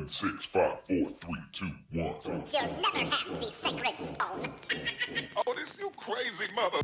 6, 5, 4, 3, 2, 1. You'll never have the sacred stone. Oh, this you crazy mother.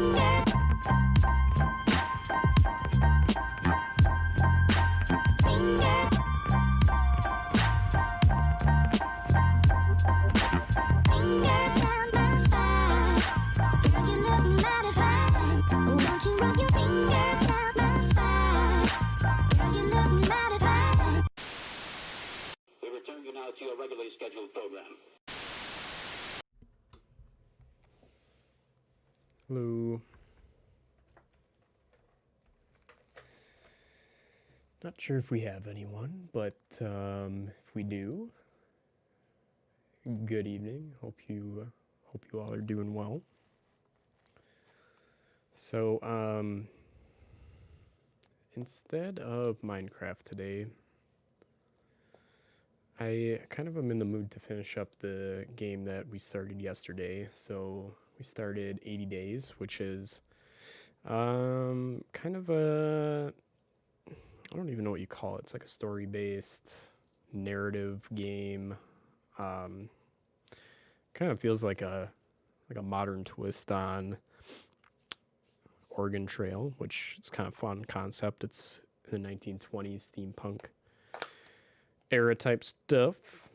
We return you now to your regularly scheduled program. Hello. Not sure if we have anyone, but if we do, good evening. Hope you all are doing well. So instead of Minecraft today, I kind of am in the mood to finish up the game that we started yesterday. So we started 80 Days, which is kind of a, I don't even know what you call it. It's like a story-based narrative game. Kind of feels like a modern twist on Oregon Trail, which is kind of fun concept. It's in the 1920s steampunk era type stuff.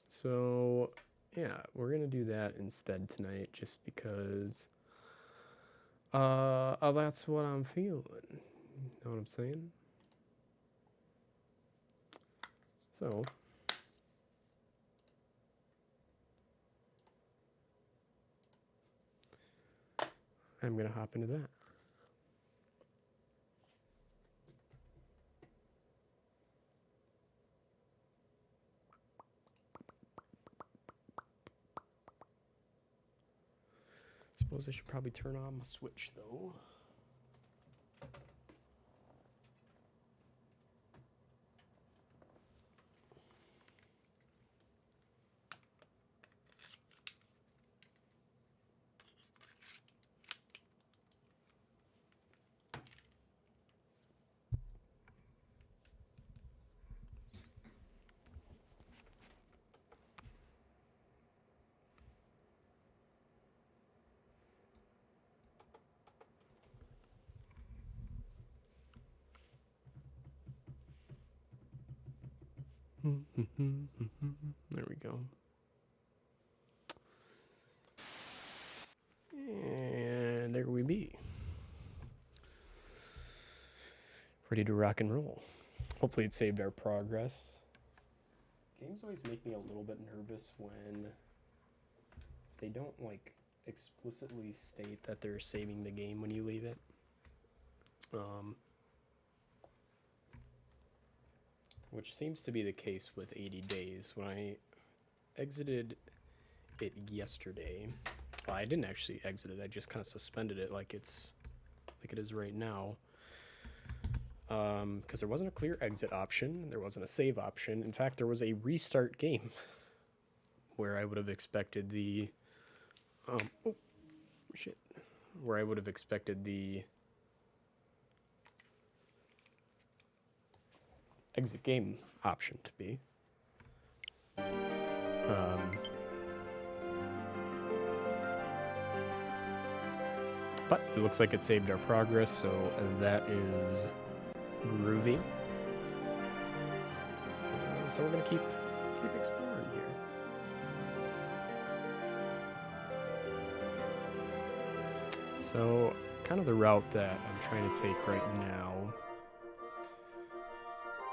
So yeah, we're gonna do that instead tonight, just because that's what I'm feeling. Know what I'm saying? So I'm gonna hop into that. Suppose I should probably turn on my Switch though. There we go. And there we be. Ready to rock and roll. Hopefully it saved our progress. Games always make me a little bit nervous when they don't like explicitly state that they're saving the game when you leave it. Which seems to be the case with 80 Days. When I exited it yesterday, well, I didn't actually exit it. I just kind of suspended it like it is right now. Because there wasn't a clear exit option. There wasn't a save option. In fact, there was a restart game where I would have expected the where I would have expected the exit game option to be. But it looks like it saved our progress, so that is groovy. So we're gonna keep exploring here. So kind of the route that I'm trying to take right now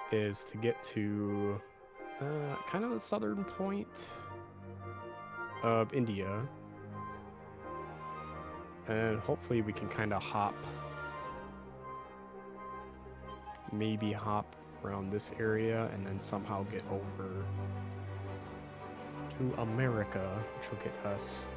is to get to kind of the southern point of India, and hopefully we can kind of maybe hop around this area and then somehow get over to America, which will get us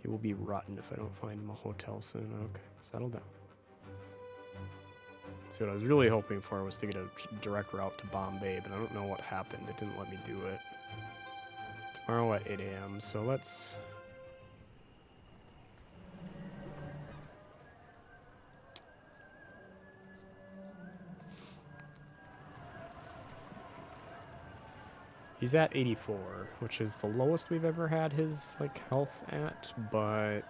He will be rotten if I don't find him a hotel soon. Okay, settle down. See, what I was really hoping for was to get a direct route to Bombay, but I don't know what happened. It didn't let me do it. Tomorrow at 8 a.m., so let's... He's at 84, which is the lowest we've ever had his like health at, but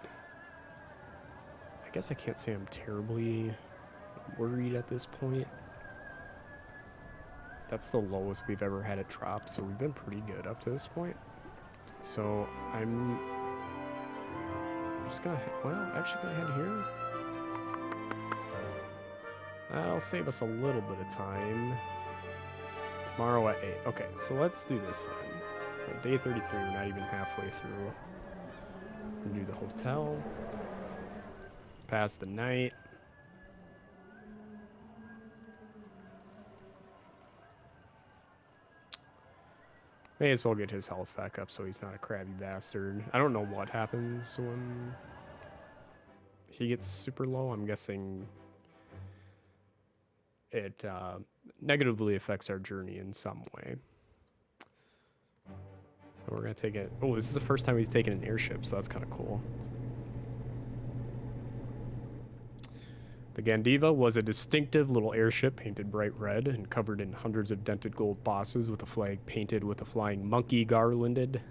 I guess I can't say I'm terribly worried at this point. That's the lowest we've ever had it drop, so we've been pretty good up to this point. So I'm just gonna, well, actually gonna head here. That'll save us a little bit of time. Tomorrow at 8. Okay, so let's do this then. On day 33, we're not even halfway through. We'll do the hotel. Pass the night. May as well get his health back up so he's not a crabby bastard. I don't know what happens when he gets super low. I'm guessing it negatively affects our journey in some way. So we're going to take it. Oh, this is the first time he's taken an airship, so that's kind of cool. The Gandiva was a distinctive little airship painted bright red and covered in hundreds of dented gold bosses with a flag painted with a flying monkey garlanded.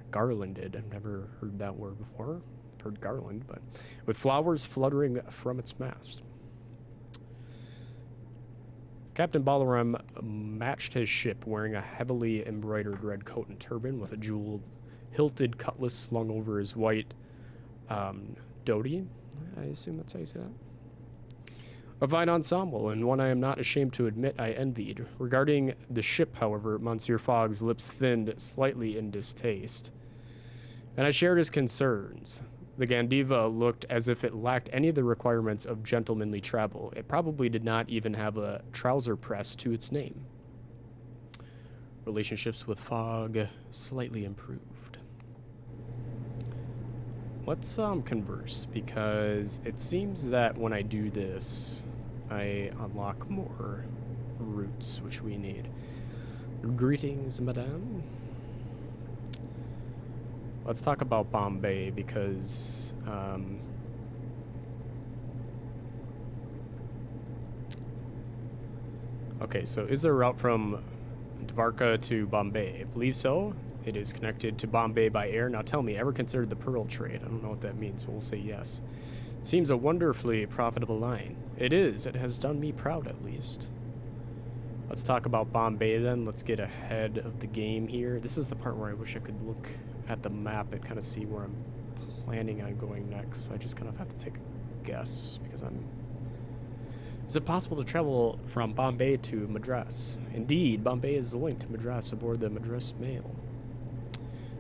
Garlanded. I've never heard that word before. I've heard garland, but with flowers fluttering from its mast. Captain Balaram matched his ship wearing a heavily embroidered red coat and turban with a jeweled hilted cutlass slung over his white dhoti. I assume that's how you say that. A fine ensemble, and one I am not ashamed to admit I envied. Regarding the ship, however, Monsieur Fogg's lips thinned slightly in distaste, and I shared his concerns. The Gandiva looked as if it lacked any of the requirements of gentlemanly travel. It probably did not even have a trouser press to its name. Relationships with Fogg slightly improved. Let's converse, because it seems that when I do this, I unlock more routes, which we need. Greetings, madame. Let's talk about Bombay, because okay, so is there a route from Dvarka to Bombay? I believe so. It is connected to Bombay by air. Now tell me, ever considered the pearl trade? I don't know what that means, but we'll say yes. It seems a wonderfully profitable line. It is. It has done me proud, at least. Let's talk about Bombay then. Let's get ahead of the game here. This is the part where I wish I could look at the map and kind of see where I'm planning on going next. So I just kind of have to take a guess, because I'm... Is it possible to travel from Bombay to Madras? Indeed, Bombay is linked to Madras aboard the Madras Mail.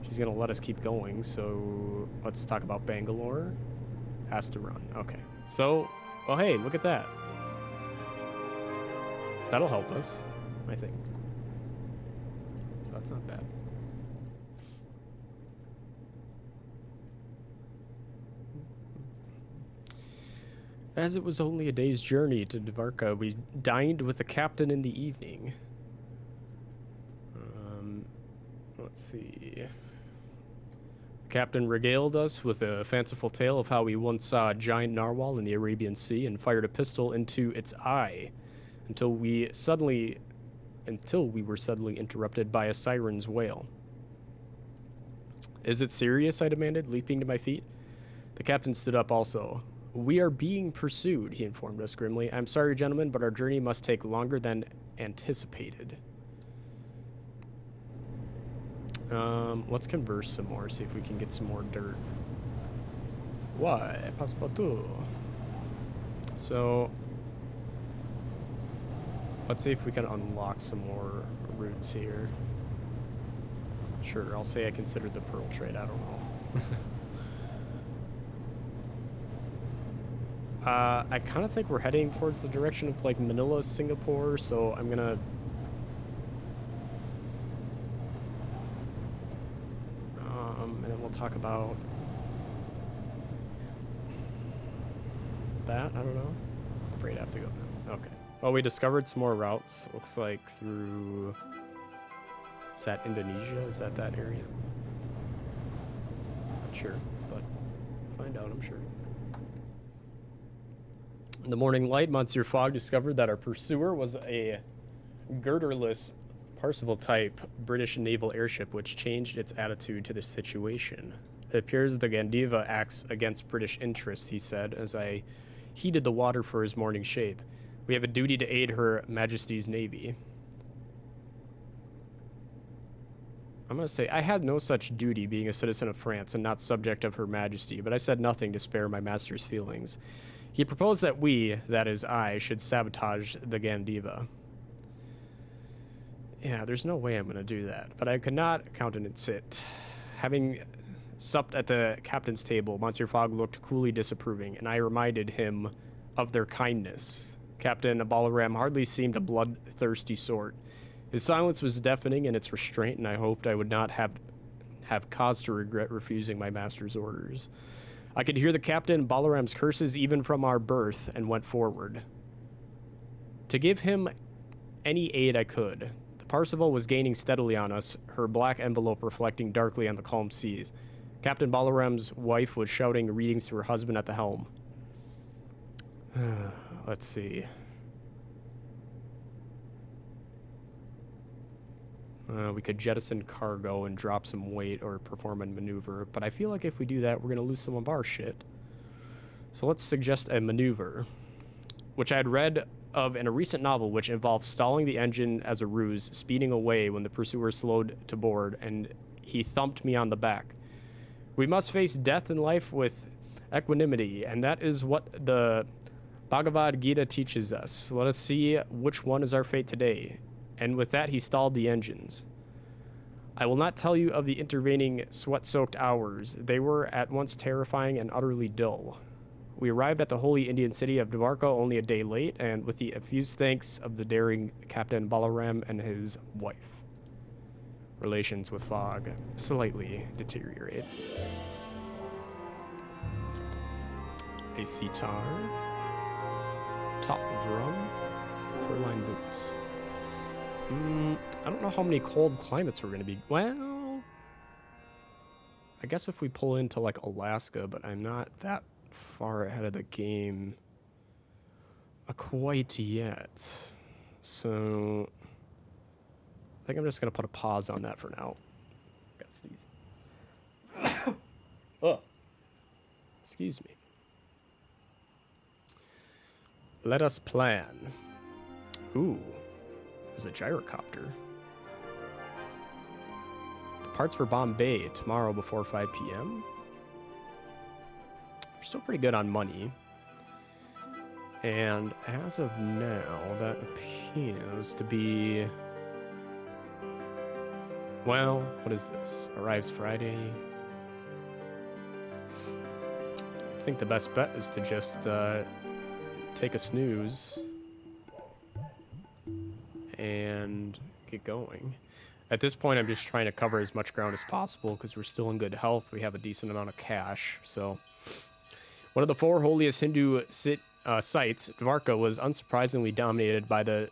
She's gonna let us keep going, so let's talk about Bangalore. Has to run. Okay. So, oh hey, look at that. That'll help us, I think. So that's not bad. As it was only a day's journey to Dvarka, we dined with the captain in the evening. Let's see. Captain regaled us with a fanciful tale of how he once saw a giant narwhal in the Arabian Sea and fired a pistol into its eye until we were suddenly interrupted by a siren's wail. Is it serious? I demanded, leaping to my feet. The captain stood up also. We are being pursued, he informed us grimly. I'm sorry, gentlemen, but our journey must take longer than anticipated. Let's converse some more, see if we can get some more dirt. Why? Passepartout. So, let's see if we can unlock some more routes here. Sure, I'll say I considered the pearl trade, I don't know. I kind of think we're heading towards the direction of, like, Manila, Singapore, so I'm gonna... and then we'll talk about... that? I don't know. I'm afraid I have to go now. Okay. Well, we discovered some more routes. Looks like through... Is that Indonesia? Is that area? Not sure, but find out, I'm sure. In the morning light, Monsieur Fogg discovered that our pursuer was a girderless Parseval type British naval airship which changed its attitude to the situation. It appears the Gandiva acts against British interests, he said, as I heated the water for his morning shave. We have a duty to aid Her Majesty's Navy. I'm going to say, I had no such duty being a citizen of France and not subject of Her Majesty, but I said nothing to spare my master's feelings. He proposed that we, that is I, should sabotage the Gandiva. Yeah, there's no way I'm going to do that, but I could not countenance it. Having supped at the captain's table, Monsieur Fogg looked coolly disapproving, and I reminded him of their kindness. Captain Balaram hardly seemed a bloodthirsty sort. His silence was deafening in its restraint, and I hoped I would not have cause to regret refusing my master's orders. I could hear the Captain Balaram's curses even from our berth, and went forward to give him any aid I could. The Parseval was gaining steadily on us, her black envelope reflecting darkly on the calm seas. Captain Balaram's wife was shouting readings to her husband at the helm. Let's see. We could jettison cargo and drop some weight or perform a maneuver, but I feel like if we do that, we're going to lose some of our shit. So let's suggest a maneuver, which I had read of in a recent novel, which involved stalling the engine as a ruse, speeding away when the pursuer slowed to board, and he thumped me on the back. We must face death and life with equanimity, and that is what the Bhagavad Gita teaches us. Let us see which one is our fate today. And with that, he stalled the engines. I will not tell you of the intervening sweat-soaked hours. They were at once terrifying and utterly dull. We arrived at the holy Indian city of Dvarka only a day late, and with the effuse thanks of the daring Captain Balaram and his wife. Relations with Fogg slightly deteriorate. A sitar, top of rum, fur-lined boots. I don't know how many cold climates we're going to be. Well, I guess if we pull into like Alaska, but I'm not that far ahead of the game quite yet. So I think I'm just going to put a pause on that for now. Got sneeze. Oh, excuse me. Let us plan. Ooh. There's a gyrocopter. Departs for Bombay tomorrow before 5 p.m. We're still pretty good on money. And as of now, that appears to be... Well, what is this? Arrives Friday. I think the best bet is to just take a snooze and get going. At this point, I'm just trying to cover as much ground as possible because we're still in good health. We have a decent amount of cash. So, one of the four holiest Hindu sites, Dvarka, was unsurprisingly dominated by the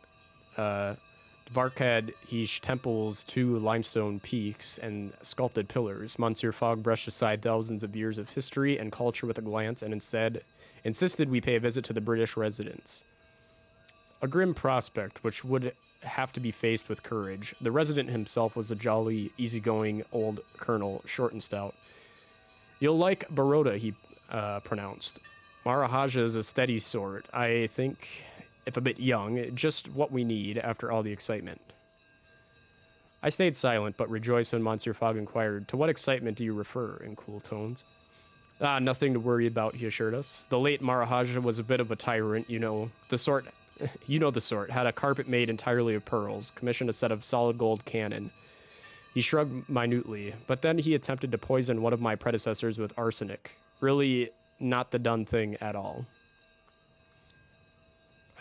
Dvarkadhish temple's 2 limestone peaks and sculpted pillars. Monsieur Fogg brushed aside thousands of years of history and culture with a glance and instead insisted we pay a visit to the British residence. A grim prospect, which would have to be faced with courage. The resident himself was a jolly, easygoing old colonel, short and stout. You'll like Baroda, he pronounced. Maharaja is a steady sort. I think, if a bit young, just what we need after all the excitement. I stayed silent, but rejoiced when Monsieur Fogg inquired, "To what excitement do you refer?" in cool tones. Nothing to worry about, he assured us. The late Maharaja was a bit of a tyrant, you know the sort, had a carpet made entirely of pearls, commissioned a set of solid gold cannon. He shrugged minutely, but then he attempted to poison one of my predecessors with arsenic. Really not the done thing at all.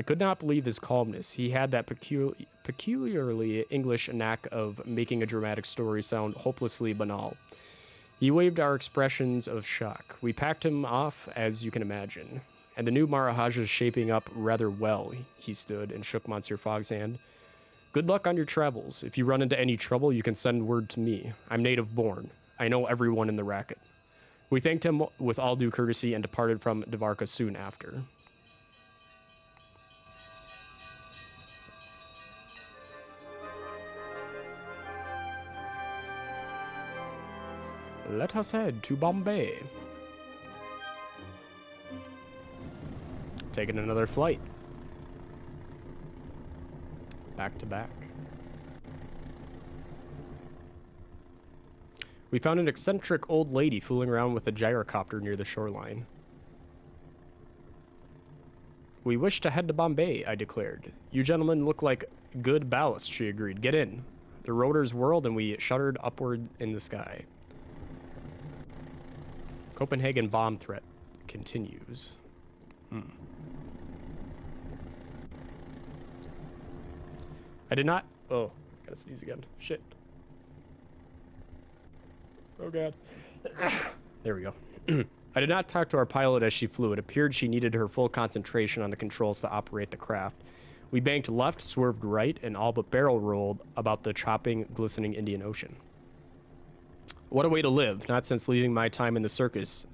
I could not believe his calmness. He had that peculiarly English knack of making a dramatic story sound hopelessly banal. He waved our expressions of shock. We packed him off, as you can imagine. And the new Maharaja's shaping up rather well. He stood and shook Monsieur Fogg's hand. Good luck on your travels. If you run into any trouble, you can send word to me. I'm native born. I know everyone in the racket. We thanked him with all due courtesy and departed from Dvarka soon after. Let us head to Bombay. Taking another flight. Back to back. We found an eccentric old lady fooling around with a gyrocopter near the shoreline. We wish to head to Bombay, I declared. You gentlemen look like good ballast, she agreed. Get in. The rotors whirled and we shuddered upward in the sky. Copenhagen bomb threat continues. I did not... Oh, gotta sneeze again. Shit. Oh, God. There we go. I did not talk to our pilot as she flew. It appeared she needed her full concentration on the controls to operate the craft. We banked left, swerved right, and all but barrel rolled about the chopping, glistening Indian Ocean. What a way to live. Not since leaving my time in the circus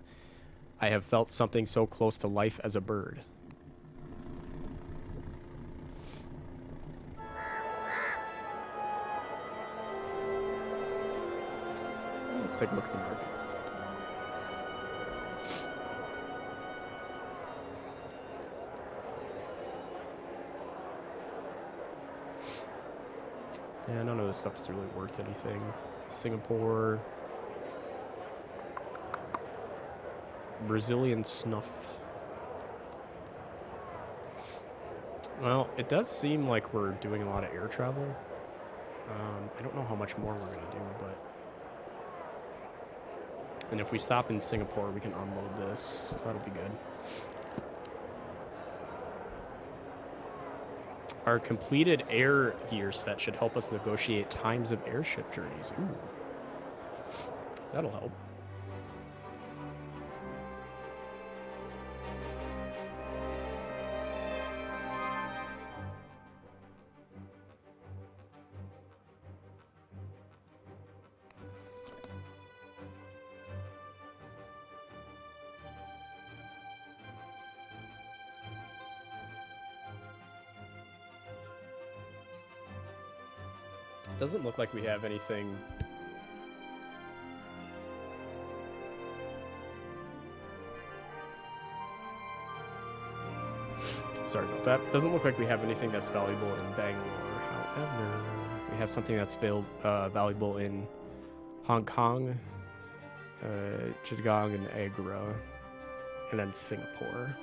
I have felt something so close to life as a bird. Let's take a look at the market. Yeah, none of this stuff is really worth anything. Singapore. Brazilian snuff. Well, it does seem like we're doing a lot of air travel. I don't know how much more we're going to do, but... And if we stop in Singapore, we can unload this, so that'll be good. Our completed air gear set should help us negotiate times of airship journeys. Ooh. That'll help. Doesn't look like we have anything. Sorry about that. Doesn't look like we have anything that's valuable in Bangalore. However, we have something that's valuable in Hong Kong, Chittagong, and Agra, and then Singapore.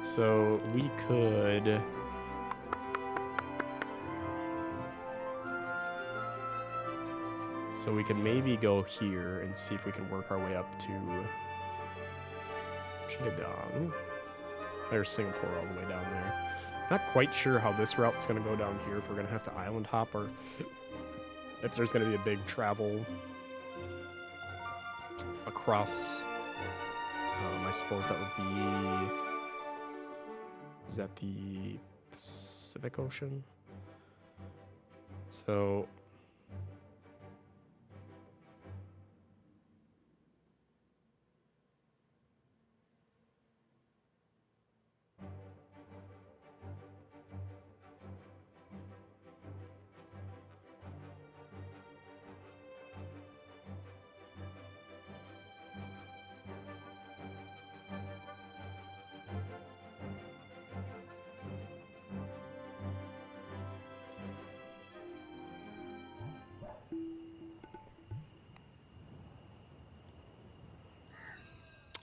So we could... So we can maybe go here and see if we can work our way up to Chittagong. There's Singapore all the way down there. Not quite sure how this route's going to go down here, if we're going to have to island hop or if there's going to be a big travel across. I suppose that would be... Is that the Pacific Ocean? So...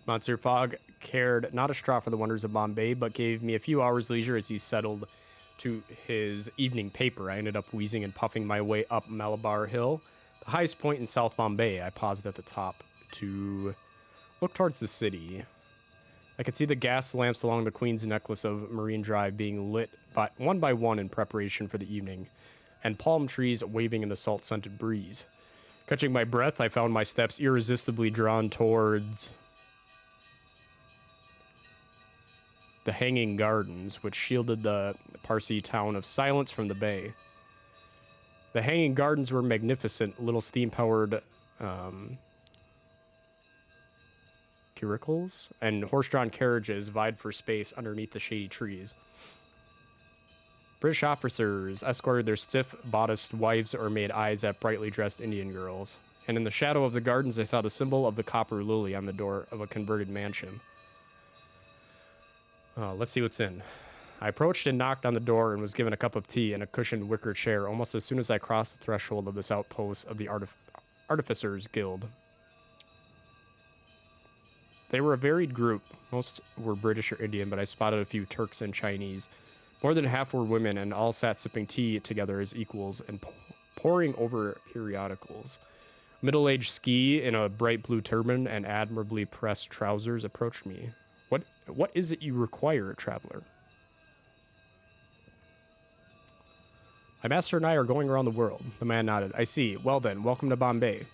Monsieur Fogg cared not a straw for the wonders of Bombay, but gave me a few hours' leisure as he settled to his evening paper. I ended up wheezing and puffing my way up Malabar Hill, the highest point in South Bombay. I paused at the top to look towards the city. I could see the gas lamps along the Queen's Necklace of Marine Drive being lit one by one in preparation for the evening, and palm trees waving in the salt-scented breeze. Catching my breath, I found my steps irresistibly drawn towards the Hanging Gardens, which shielded the Parsi town of Silence from the bay. The Hanging Gardens were magnificent, little steam-powered curricles and horse-drawn carriages vied for space underneath the shady trees. British officers escorted their stiff-bodiced wives or made eyes at brightly dressed Indian girls. and in the shadow of the gardens I saw the symbol of the copper lily on the door of a converted mansion. Let's see what's in. I approached and knocked on the door and was given a cup of tea and a cushioned wicker chair almost as soon as I crossed the threshold of this outpost of the Artificers Guild. They were a varied group. Most were British or Indian, but I spotted a few Turks and Chinese. More than half were women, and all sat sipping tea together as equals and poring over periodicals. Middle-aged ski in a bright blue turban and admirably pressed trousers approached me. What is it you require, traveler? My master and I are going around the world. The man nodded. I see. Well then, welcome to Bombay.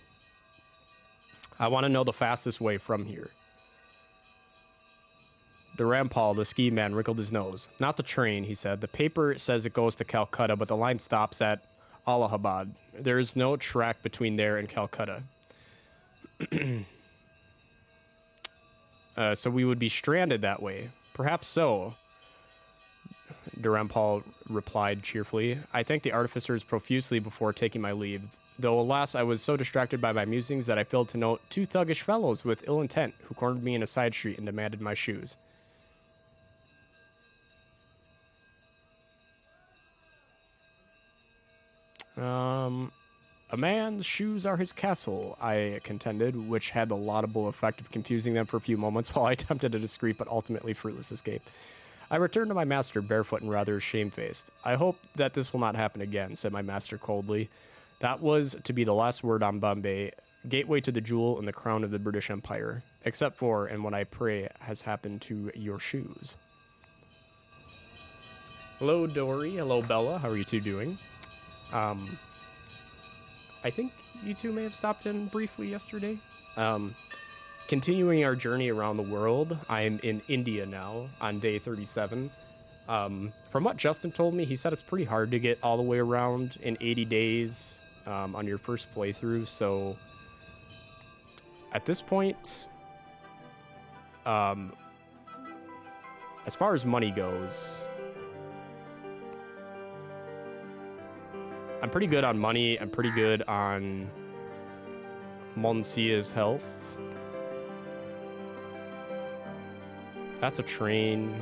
I want to know the fastest way from here. Dharampal, the ski man, wrinkled his nose. Not the train, he said. The paper says it goes to Calcutta, but the line stops at Allahabad. There is no track between there and Calcutta. So we would be stranded that way. Perhaps so, Dharampal replied cheerfully. I thanked the artificers profusely before taking my leave, though alas, I was so distracted by my musings that I failed to note two thuggish fellows with ill intent who cornered me in a side street and demanded my shoes. A man's shoes are his castle, I contended, which had the laudable effect of confusing them for a few moments while I attempted a discreet but ultimately fruitless escape. I returned to my master barefoot and rather shamefaced. I hope that this will not happen again, said my master coldly. That was to be the last word on Bombay, gateway to the jewel and the crown of the British Empire, except for, and what I pray has happened to your shoes. Hello, Dory. Hello, Bella. How are you two doing? I think you two may have stopped in briefly yesterday. Continuing our journey around the world, I'm in India now on day 37. From what Justin told me, he said it's pretty hard to get all the way around in 80 days on your first playthrough. So at this point, as far as money goes, I'm pretty good on money. I'm pretty good on Monsia's health. That's a train.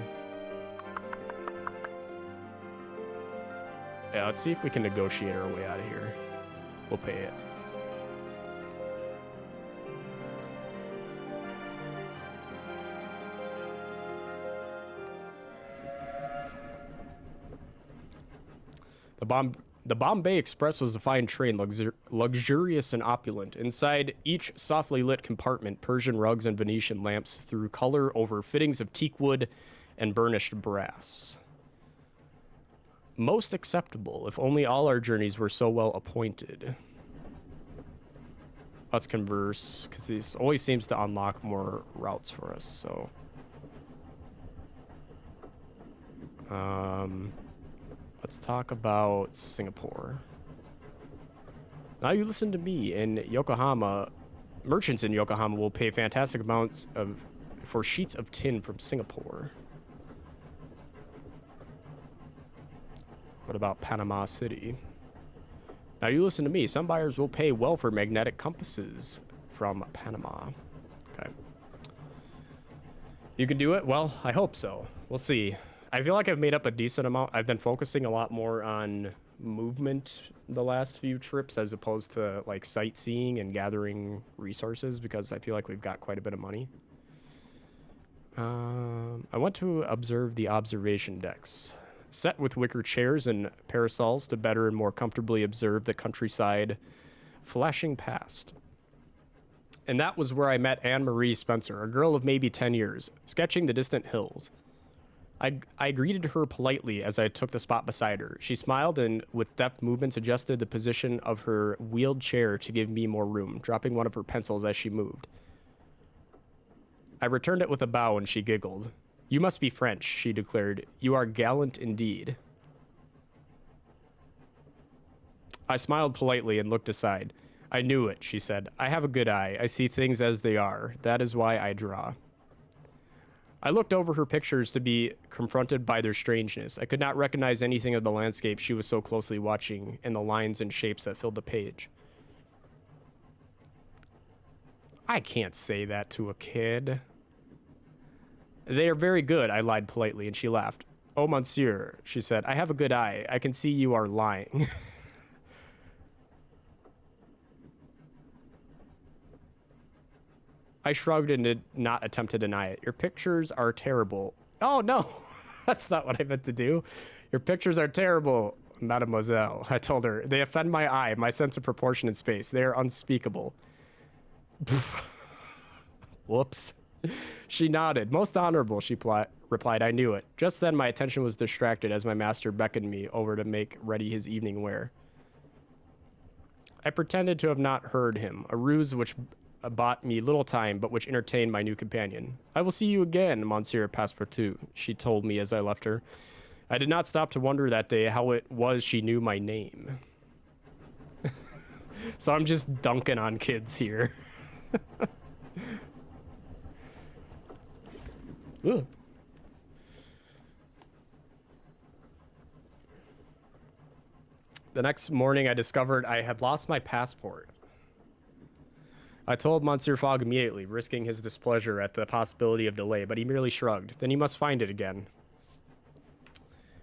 Yeah, let's see if we can negotiate our way out of here. We'll pay it. The Bombay Express was a fine train, luxurious and opulent. Inside each softly lit compartment, Persian rugs and Venetian lamps threw color over fittings of teak wood and burnished brass. Most acceptable, if only all our journeys were so well appointed. Let's converse, because this always seems to unlock more routes for us, so... Let's talk about Singapore. Now you listen to me. In Yokohama, merchants in Yokohama will pay fantastic amounts for sheets of tin from Singapore. What about Panama City? Now you listen to me. Some buyers will pay well for magnetic compasses from Panama. Okay. You can do it? Well, I hope so. We'll see. I feel like I've made up a decent amount. I've been focusing a lot more on movement the last few trips as opposed to like sightseeing and gathering resources because I feel like we've got quite a bit of money. I want to observe the observation decks, set with wicker chairs and parasols to better and more comfortably observe the countryside flashing past. And that was where I met Anne-Marie Spencer, a girl of maybe 10 years, sketching the distant hills. I greeted her politely as I took the spot beside her. She smiled and, with deft movements, adjusted the position of her wheeled chair to give me more room, dropping one of her pencils as she moved. I returned it with a bow and she giggled. You must be French, she declared. You are gallant indeed. I smiled politely and looked aside. I knew it, she said. I have a good eye. I see things as they are. That is why I draw. I looked over her pictures to be confronted by their strangeness. I could not recognize anything of the landscape she was so closely watching and the lines and shapes that filled the page. I can't say that to a kid. They are very good, I lied politely, and she laughed. Oh, monsieur, she said, I have a good eye. I can see you are lying. I shrugged and did not attempt to deny it. Your pictures are terrible. Oh, no. That's not what I meant to do. Your pictures are terrible, mademoiselle, I told her. They offend my eye, my sense of proportion and space. They are unspeakable. Whoops. She nodded. Most honorable, she replied. I knew it. Just then, my attention was distracted as my master beckoned me over to make ready his evening wear. I pretended to have not heard him, a ruse which bought me little time, but which entertained my new companion. I will see you again, Monsieur Passepartout, she told me as I left her. I did not stop to wonder that day how it was she knew my name. So I'm just dunking on kids here. Ugh. The next morning, I discovered I had lost my passport. I told Monsieur Fogg immediately, risking his displeasure at the possibility of delay, but he merely shrugged. Then you must find it again.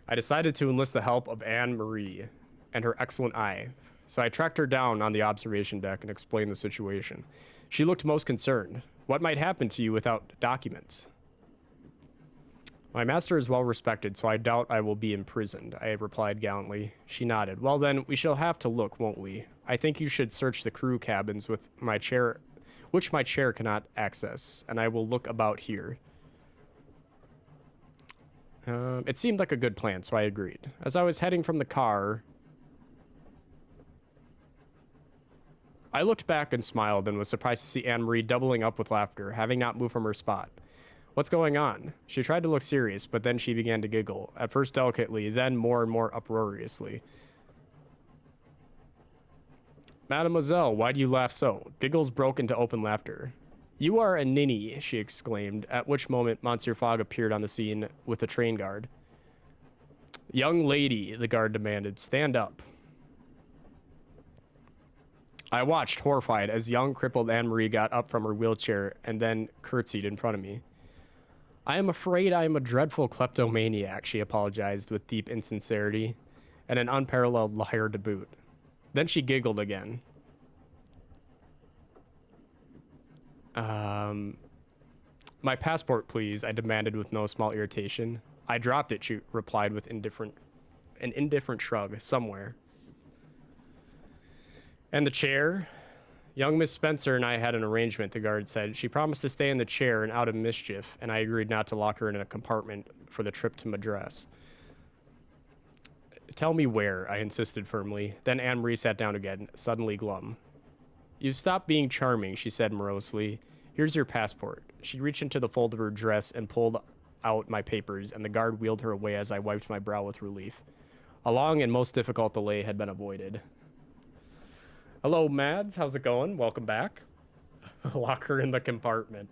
I decided to enlist the help of Anne-Marie and her excellent eye, so I tracked her down on the observation deck and explained the situation. She looked most concerned. What might happen to you without documents? My master is well respected, so I doubt I will be imprisoned, I replied gallantly. She nodded. Well then, we shall have to look, won't we? I think you should search the crew cabins with my chair, which my chair cannot access, and I will look about here. It seemed like a good plan, so I agreed. As I was heading from the car, I looked back and smiled and was surprised to see Anne-Marie doubling up with laughter, having not moved from her spot. What's going on? She tried to look serious, but then she began to giggle, at first delicately, then more and more uproariously. Mademoiselle, why do you laugh so? Giggles broke into open laughter. You are a ninny, she exclaimed, at which moment Monsieur Fogg appeared on the scene with the train guard. Young lady, the guard demanded, stand up. I watched, horrified, as young, crippled Anne-Marie got up from her wheelchair and then curtsied in front of me. I am afraid I am a dreadful kleptomaniac, she apologized with deep insincerity, and an unparalleled liar to boot. Then she giggled again. My passport, please, I demanded with no small irritation. I dropped it, she replied with an indifferent shrug, somewhere. And the chair? Young Miss Spencer and I had an arrangement, the guard said. She promised to stay in the chair and out of mischief, and I agreed not to lock her in a compartment for the trip to Madras. Tell me where, I insisted firmly. Then Anne-Marie sat down again, suddenly glum. You've stopped being charming, she said morosely. Here's your passport. She reached into the fold of her dress and pulled out my papers, and the guard wheeled her away as I wiped my brow with relief. A long and most difficult delay had been avoided. Hello, Mads. How's it going? Welcome back. Lock her in the compartment.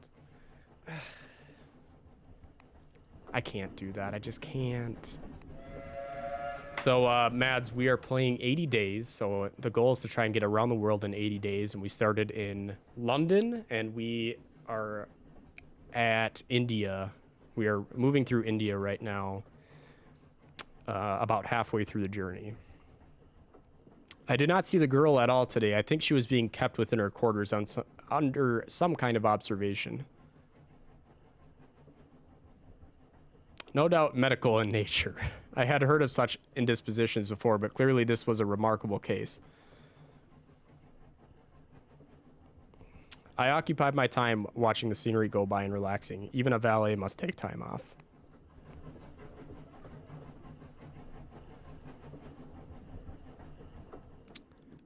I can't do that. I just can't. So, Mads, we are playing 80 days. So the goal is to try and get around the world in 80 days. And we started in London, and we are at India. We are moving through India right now, about halfway through the journey. I did not see the girl at all today. I think she was being kept within her quarters under some kind of observation. No doubt medical in nature. I had heard of such indispositions before, but clearly this was a remarkable case. I occupied my time watching the scenery go by and relaxing. Even a valet must take time off.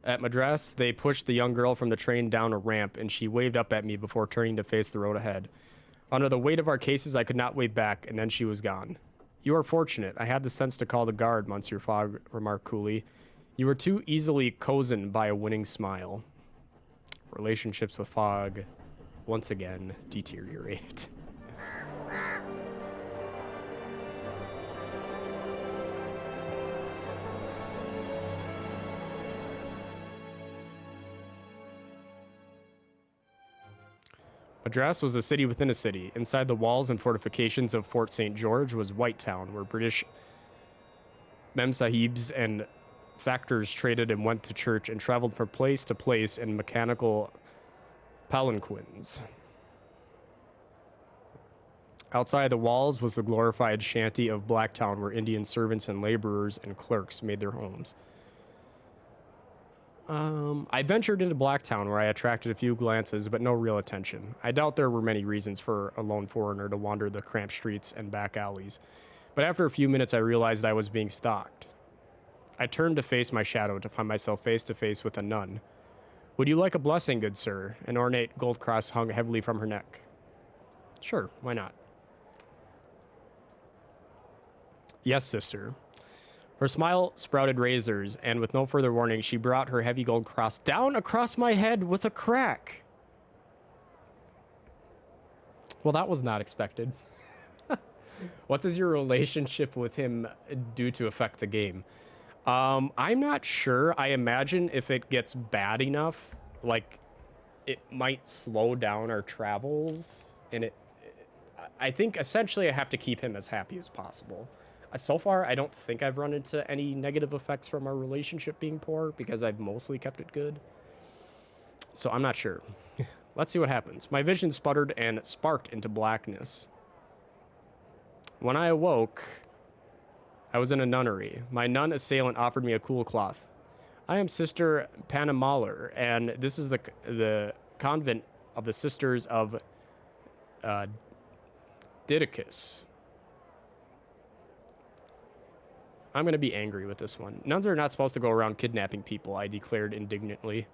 At Madras, they pushed the young girl from the train down a ramp, and she waved up at me before turning to face the road ahead. Under the weight of our cases, I could not wave back, and then she was gone. You are fortunate. I had the sense to call the guard, Monsieur Fogg remarked coolly. You were too easily cozened by a winning smile. Relationships with Fogg, once again, deteriorate. Madras was a city within a city. Inside the walls and fortifications of Fort St. George was Whitetown, where British memsahibs and factors traded and went to church and traveled from place to place in mechanical palanquins. Outside the walls was the glorified shanty of Blacktown, where Indian servants and laborers and clerks made their homes. I ventured into Blacktown, where I attracted a few glances, but no real attention. I doubt there were many reasons for a lone foreigner to wander the cramped streets and back alleys, but after a few minutes I realized I was being stalked. I turned to face my shadow to find myself face to face with a nun. "Would you like a blessing, good sir?" An ornate gold cross hung heavily from her neck. "Sure, why not?" "Yes, sister." Her smile sprouted razors, and with no further warning, she brought her heavy gold cross down across my head with a crack. Well, that was not expected. What does your relationship with him do to affect the game? I'm not sure. I imagine if it gets bad enough, like, it might slow down our travels, and I think essentially I have to keep him as happy as possible. So far, I don't think I've run into any negative effects from our relationship being poor, because I've mostly kept it good. So I'm not sure. Let's see what happens. My vision sputtered and sparked into blackness. When I awoke, I was in a nunnery. My nun assailant offered me a cool cloth. "I am Sister Panamalar, and this is the convent of the Sisters of Didicus." I'm going to be angry with this one. "Nuns are not supposed to go around kidnapping people," I declared indignantly.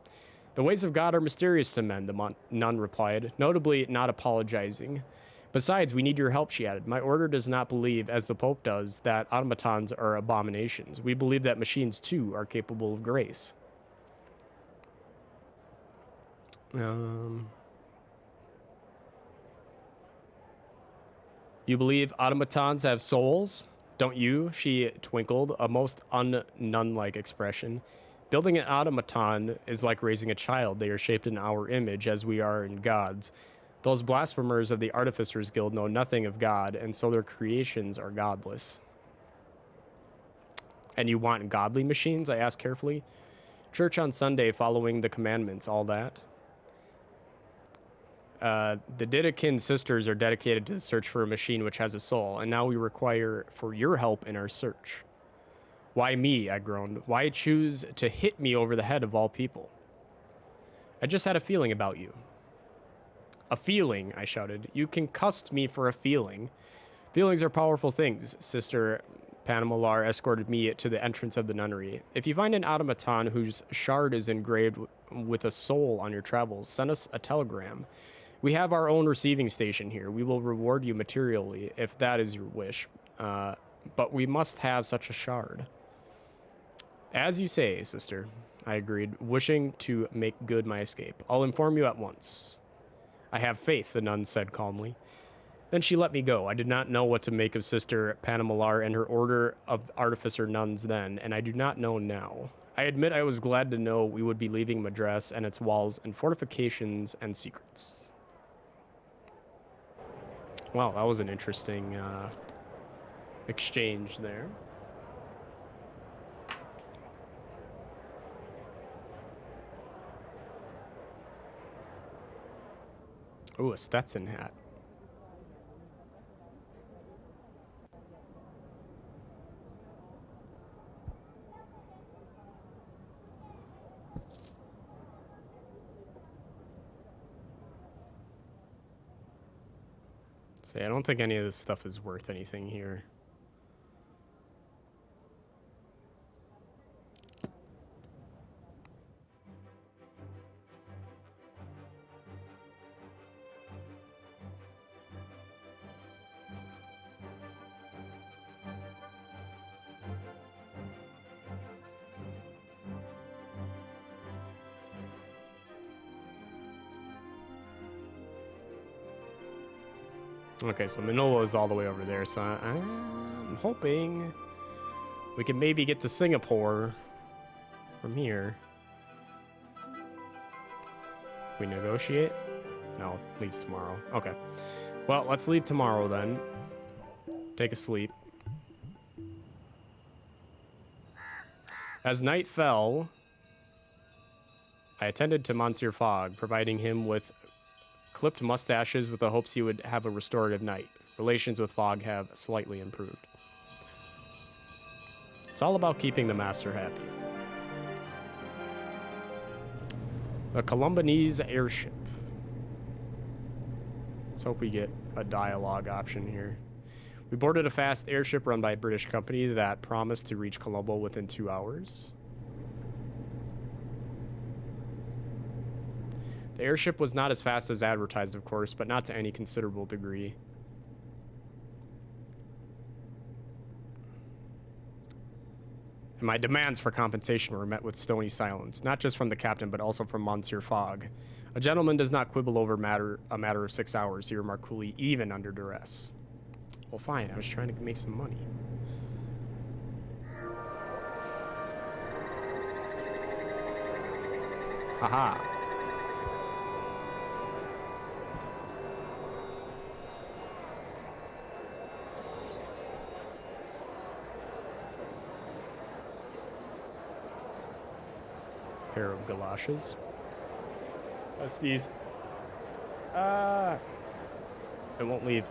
"The ways of God are mysterious to men," the nun replied, notably not apologizing. "Besides, we need your help," she added. "My order does not believe, as the Pope does, that automatons are abominations. We believe that machines, too, are capable of grace." You believe automatons have souls? Don't you? She twinkled, a most un-nun-like expression. "Building an automaton is like raising a child. They are shaped in our image, as we are in God's. Those blasphemers of the Artificers Guild know nothing of God, and so their creations are godless." "And you want godly machines?" I asked carefully. "Church on Sunday, following the commandments, all that." The Didakin sisters are dedicated to the search for a machine which has a soul, and now we require for your help in our search." "Why me?" I groaned. "Why choose to hit me over the head of all people?" "I just had a feeling about you." "A feeling?" I shouted. "You concussed me for a feeling." "Feelings are powerful things." Sister Panamalar escorted me to the entrance of the nunnery. "If you find an automaton whose shard is engraved with a soul on your travels, send us a telegram. We have our own receiving station here. We will reward you materially if that is your wish. But we must have such a shard." "As you say, sister," I agreed, wishing to make good my escape. "I'll inform you at once." "I have faith," the nun said calmly. Then she let me go. I did not know what to make of Sister Panamalar and her order of artificer nuns then, and I do not know now. I admit I was glad to know we would be leaving Madras and its walls and fortifications and secrets. Wow, that was an interesting exchange there. Ooh, a Stetson hat. See, I don't think any of this stuff is worth anything here. Okay, so Manolo is all the way over there, so I'm hoping we can maybe get to Singapore from here. We negotiate? No, leaves tomorrow. Okay. Well, let's leave tomorrow then. Take a sleep. As night fell, I attended to Monsieur Fogg, providing him with clipped mustaches with the hopes he would have a restorative night. Relations with Fogg have slightly improved. It's all about keeping the master happy. The Columbinese airship. Let's hope we get a dialogue option here. We boarded a fast airship run by a British company that promised to reach Colombo within 2 hours. The airship was not as fast as advertised, of course, but not to any considerable degree. And my demands for compensation were met with stony silence, not just from the captain, but also from Monsieur Fogg. A gentleman does not quibble over a matter of 6 hours, he remarked coolly, even under duress. Well, fine, I was trying to make some money. Haha. Pair of galoshes. What's these? It won't leave.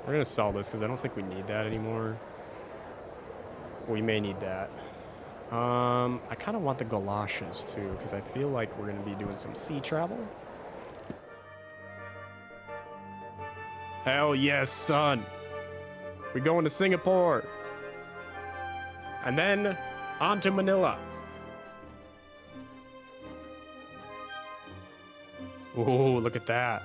We're gonna sell this because I don't think we need that anymore. We may need that. I kind of want the galoshes too because I feel like we're gonna be doing some sea travel. Hell yes, son. We're going to Singapore. And then on to Manila. Ooh, look at that.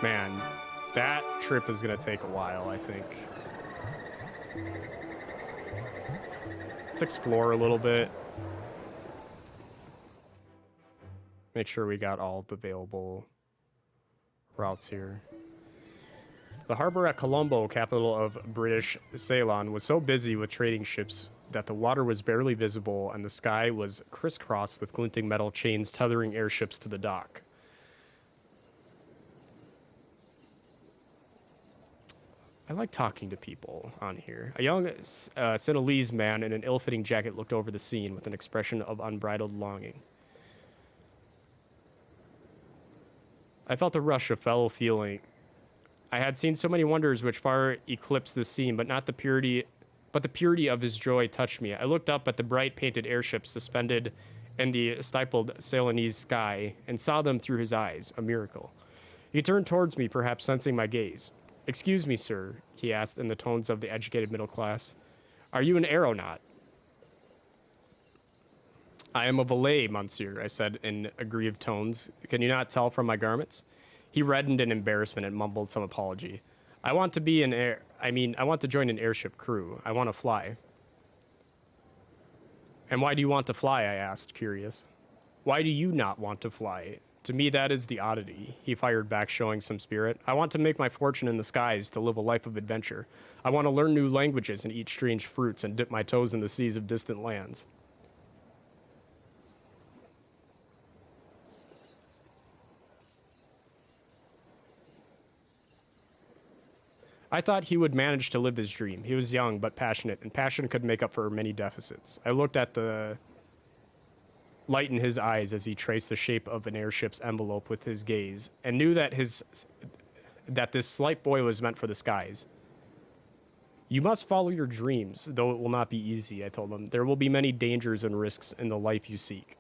Man, that trip is gonna take a while, I think. Let's explore a little bit. Make sure we got all the available routes here. The harbor at Colombo, capital of British Ceylon, was so busy with trading ships that the water was barely visible and the sky was crisscrossed with glinting metal chains tethering airships to the dock. I like talking to people on here. A young Senegalese man in an ill-fitting jacket looked over the scene with an expression of unbridled longing. I felt a rush of fellow feeling. I had seen so many wonders which far eclipsed this scene, but the purity of his joy touched me. I looked up at the bright painted airships suspended in the stippled Ceylonese sky and saw them through his eyes, a miracle. He turned towards me, perhaps sensing my gaze. "Excuse me, sir," he asked in the tones of the educated middle class. "Are you an aeronaut?" "I am a valet, monsieur," I said in aggrieved tones. "Can you not tell from my garments?" He reddened in embarrassment and mumbled some apology. I want to join an airship crew. I want to fly." "And why do you want to fly?" I asked, curious. "Why do you not want to fly? To me, that is the oddity," he fired back, showing some spirit. "I want to make my fortune in the skies, to live a life of adventure. I want to learn new languages and eat strange fruits and dip my toes in the seas of distant lands." I thought he would manage to live his dream. He was young but passionate, and passion could make up for many deficits. I looked at the light in his eyes as he traced the shape of an airship's envelope with his gaze, and knew that this slight boy was meant for the skies. "You must follow your dreams, though it will not be easy," I told him. "There will be many dangers and risks in the life you seek."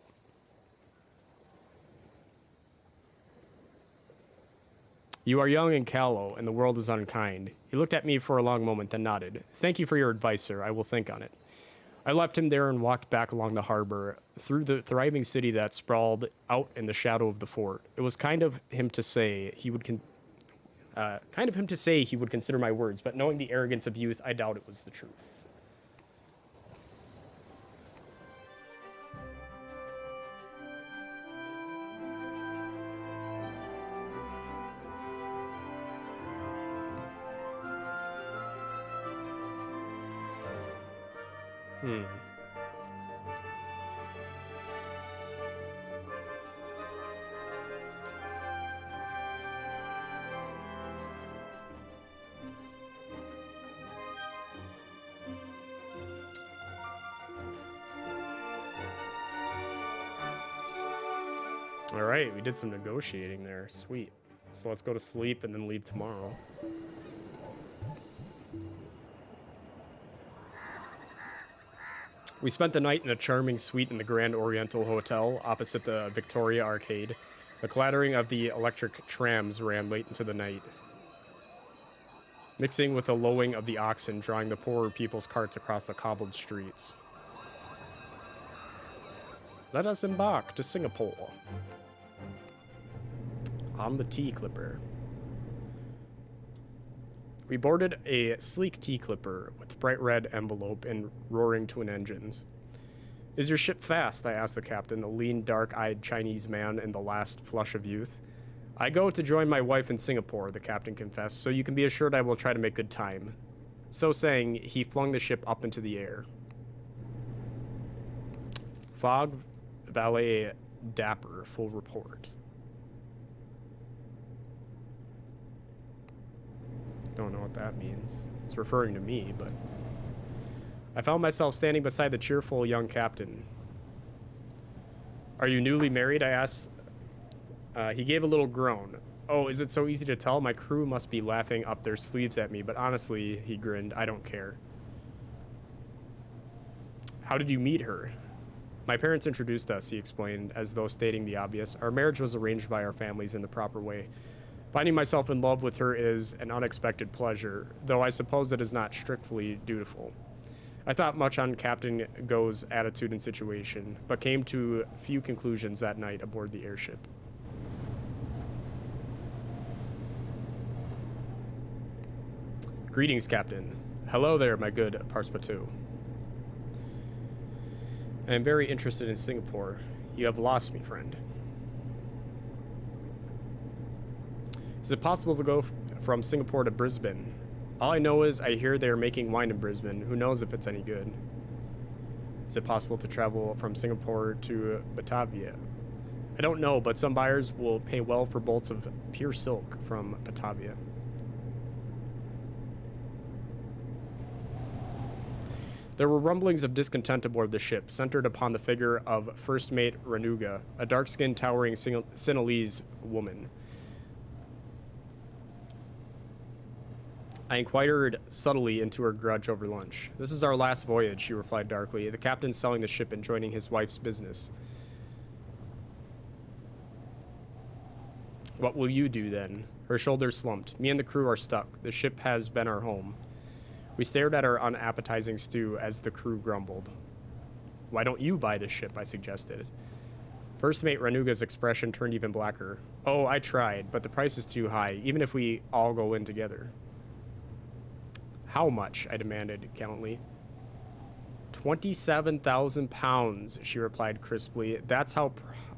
"You are young and callow, and the world is unkind." He looked at me for a long moment, then nodded. "Thank you for your advice, sir. I will think on it." I left him there and walked back along the harbor, through the thriving city that sprawled out in the shadow of the fort. It was kind of him to say he would consider my words, but knowing the arrogance of youth, I doubt it was the truth. Hmm. All right, we did some negotiating there. Sweet. So let's go to sleep and then leave tomorrow. We spent the night in a charming suite in the Grand Oriental Hotel opposite the Victoria Arcade. The clattering of the electric trams ran late into the night, mixing with the lowing of the oxen drawing the poorer people's carts across the cobbled streets. Let us embark to Singapore. On the Tea Clipper. We boarded a sleek tea clipper with bright red envelope and roaring twin engines. Is your ship fast? I asked the captain, a lean, dark-eyed Chinese man in the last flush of youth. I go to join my wife in Singapore, the captain confessed, so you can be assured I will try to make good time. So saying, he flung the ship up into the air. Fog, Valet, Dapper, full report. Don't know what that means. It's referring to me, but... I found myself standing beside the cheerful young captain. Are you newly married? I asked. He gave a little groan. Oh, is it so easy to tell? My crew must be laughing up their sleeves at me, but honestly, he grinned, I don't care. How did you meet her? My parents introduced us, he explained, as though stating the obvious. Our marriage was arranged by our families in the proper way. Finding myself in love with her is an unexpected pleasure, though I suppose it is not strictly dutiful. I thought much on Captain Go's attitude and situation, but came to few conclusions that night aboard the airship. Greetings, Captain. Hello there, my good Parspatu. I am very interested in Singapore. You have lost me, friend. Is it possible to go from Singapore to Brisbane? All I know is I hear they are making wine in Brisbane. Who knows if it's any good? Is it possible to travel from Singapore to Batavia? I don't know, but some buyers will pay well for bolts of pure silk from Batavia. There were rumblings of discontent aboard the ship, centered upon the figure of First Mate Ranuga, a dark-skinned, towering Sinhalese woman. I inquired subtly into her grudge over lunch. This is our last voyage, she replied darkly. The captain's selling the ship and joining his wife's business. What will you do then? Her shoulders slumped. Me and the crew are stuck. The ship has been our home. We stared at our unappetizing stew as the crew grumbled. Why don't you buy the ship? I suggested. First Mate Ranuga's expression turned even blacker. Oh, I tried, but the price is too high, even if we all go in together. How much? I demanded gallantly. 27,000 pounds, she replied crisply. That's how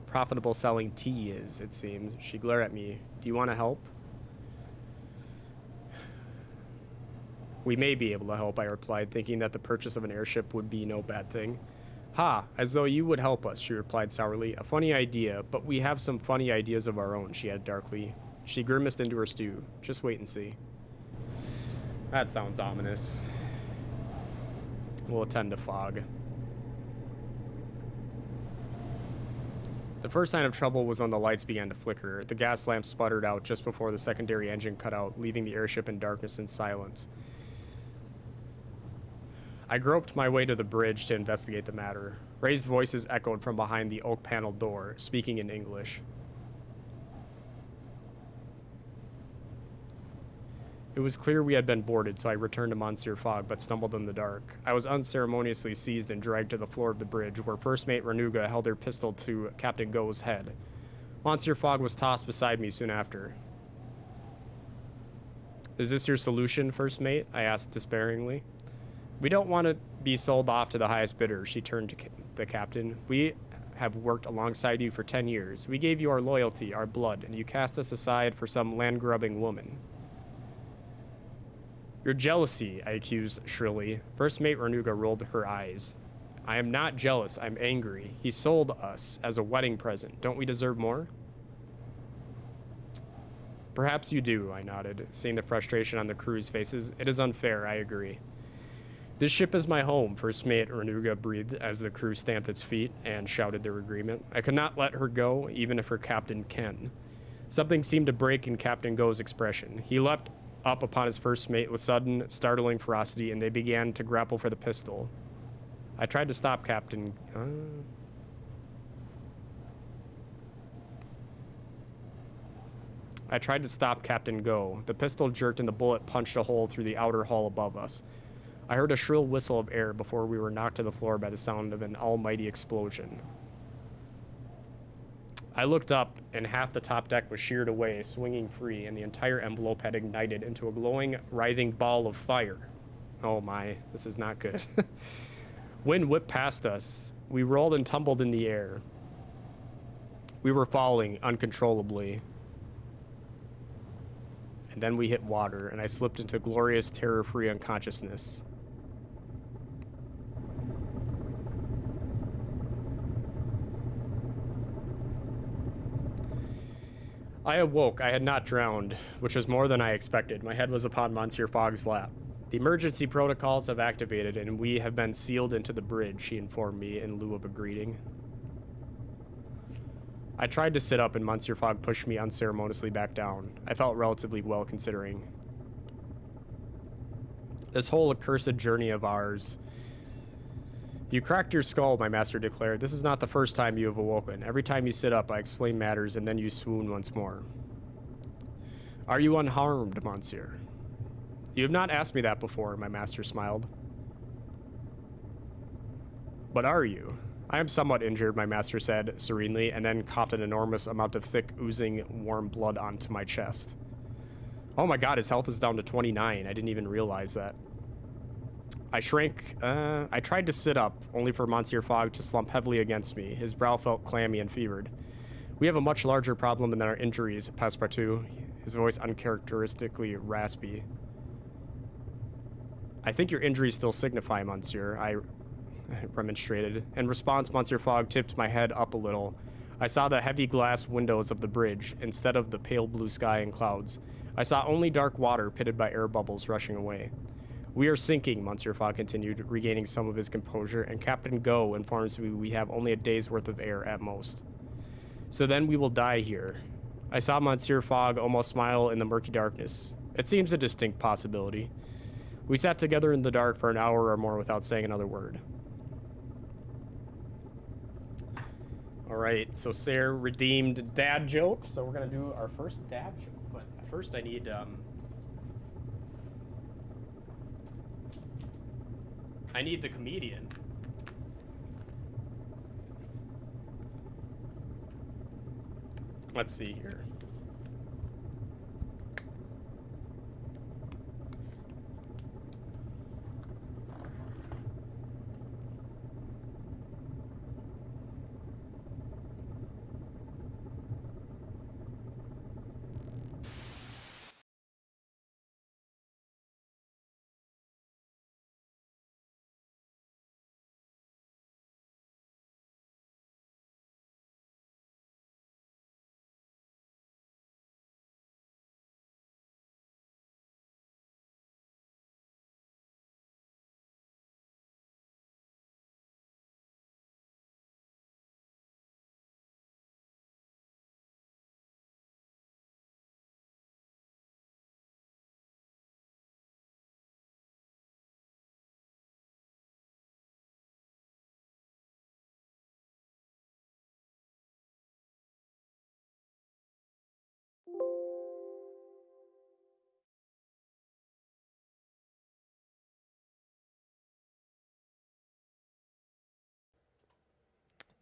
profitable selling tea is, it seems. She glared at me. Do you want to help? We may be able to help, I replied, thinking that the purchase of an airship would be no bad thing. Ha, as though you would help us, she replied sourly. A funny idea, but we have some funny ideas of our own, she added darkly. She grimaced into her stew. Just wait and see. That sounds ominous. We'll attend to Fog. The first sign of trouble was when the lights began to flicker. The gas lamp sputtered out just before the secondary engine cut out, leaving the airship in darkness and silence. I groped my way to the bridge to investigate the matter. Raised voices echoed from behind the oak-paneled door, speaking in English. It was clear we had been boarded, so I returned to Monsieur Fogg, but stumbled in the dark. I was unceremoniously seized and dragged to the floor of the bridge, where First Mate Ranuga held her pistol to Captain Go's head. Monsieur Fogg was tossed beside me soon after. Is this your solution, First Mate? I asked despairingly. We don't want to be sold off to the highest bidder, she turned to the captain. We have worked alongside you for 10 years. We gave you our loyalty, our blood, and you cast us aside for some land-grubbing woman. Your jealousy, I accused shrilly. First mate Renuga rolled her eyes. I am not jealous, I'm angry. He sold us as a wedding present. Don't we deserve more? Perhaps you do, I nodded, seeing the frustration on the crew's faces. It is unfair, I agree. This ship is my home, First Mate Renuga breathed as the crew stamped its feet and shouted their agreement. I could not let her go, even if her captain can. Something seemed to break in Captain Go's expression. He leapt up upon his first mate with sudden, startling ferocity, and they began to grapple for the pistol. I tried to stop Captain... I tried to stop Captain Go. The pistol jerked and the bullet punched a hole through the outer hull above us. I heard a shrill whistle of air before we were knocked to the floor by the sound of an almighty explosion. I looked up, and half the top deck was sheared away, swinging free, and the entire envelope had ignited into a glowing, writhing ball of fire. Oh my, this is not good. Wind whipped past us. We rolled and tumbled in the air. We were falling uncontrollably. And then we hit water, and I slipped into glorious, terror-free unconsciousness. I awoke. I had not drowned, which was more than I expected. My head was upon Monsieur Fogg's lap. The emergency protocols have activated, and we have been sealed into the bridge, he informed me in lieu of a greeting. I tried to sit up, and Monsieur Fogg pushed me unceremoniously back down. I felt relatively well, considering. This whole accursed journey of ours... You cracked your skull, my master declared. This is not the first time you have awoken. Every time you sit up, I explain matters, and then you swoon once more. Are you unharmed, monsieur? You have not asked me that before, my master smiled. But are you? I am somewhat injured, my master said serenely, and then coughed an enormous amount of thick, oozing, warm blood onto my chest. Oh my god, his health is down to 29. I didn't even realize that. I shrank. I tried to sit up, only for Monsieur Fogg to slump heavily against me. His brow felt clammy and fevered. We have a much larger problem than our injuries, Passepartout. His voice uncharacteristically raspy. I think your injuries still signify, monsieur, I remonstrated. In response, Monsieur Fogg tipped my head up a little. I saw the heavy glass windows of the bridge, instead of the pale blue sky and clouds. I saw only dark water pitted by air bubbles rushing away. We are sinking, Monsieur Fogg continued, regaining some of his composure, and Captain Go informs me we have only a day's worth of air at most. So then we will die here. I saw Monsieur Fogg almost smile in the murky darkness. It seems a distinct possibility. We sat together in the dark for an hour or more without saying another word. Alright, so Sarah redeemed dad joke, so we're gonna do our first dad joke, but first I need, I need the comedian. Let's see here.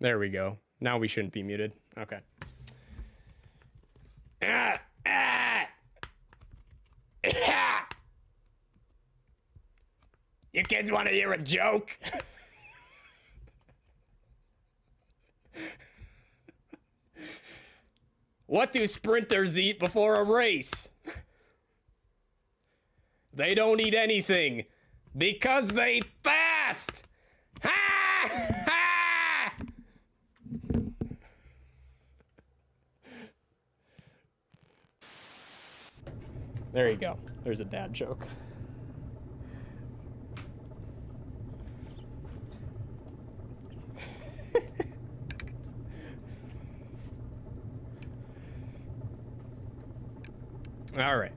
There we go. Now we shouldn't be muted. Okay. You kids want to hear a joke? What do sprinters eat before a race? They don't eat anything because they fast. Ha! Ha! There you go. There's a dad joke. All right.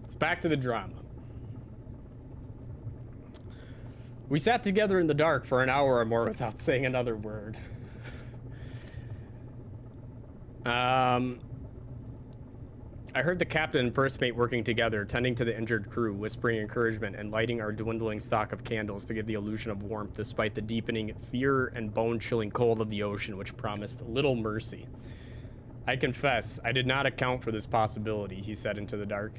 It's back to the drama. We sat together in the dark for an hour or more without saying another word. I heard the captain and first mate working together, tending to the injured crew, whispering encouragement and lighting our dwindling stock of candles to give the illusion of warmth despite the deepening fear and bone-chilling cold of the ocean, which promised little mercy. I confess, I did not account for this possibility, he said into the dark.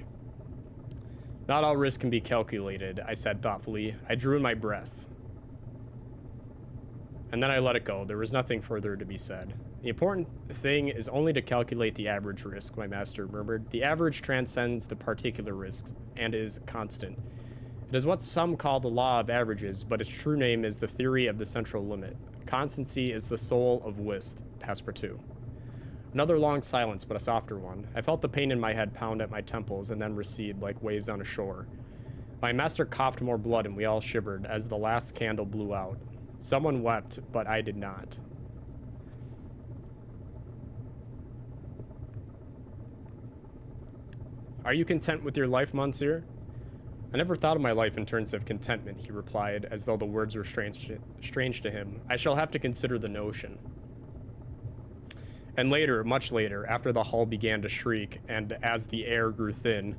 Not all risk can be calculated, I said thoughtfully. I drew in my breath. And then I let it go. There was nothing further to be said. The important thing is only to calculate the average risk, my master murmured. The average transcends the particular risks and is constant. It is what some call the law of averages, but its true name is the theory of the central limit. Constancy is the soul of whist. Passepartout. Another long silence, but a softer one. I felt the pain in my head pound at my temples and then recede like waves on a shore. My master coughed more blood and we all shivered as the last candle blew out. Someone wept, but I did not. Are you content with your life, Monsieur? I never thought of my life in terms of contentment, he replied, as though the words were strange to him. I shall have to consider the notion. And later, much later, after the hull began to shriek, and as the air grew thin,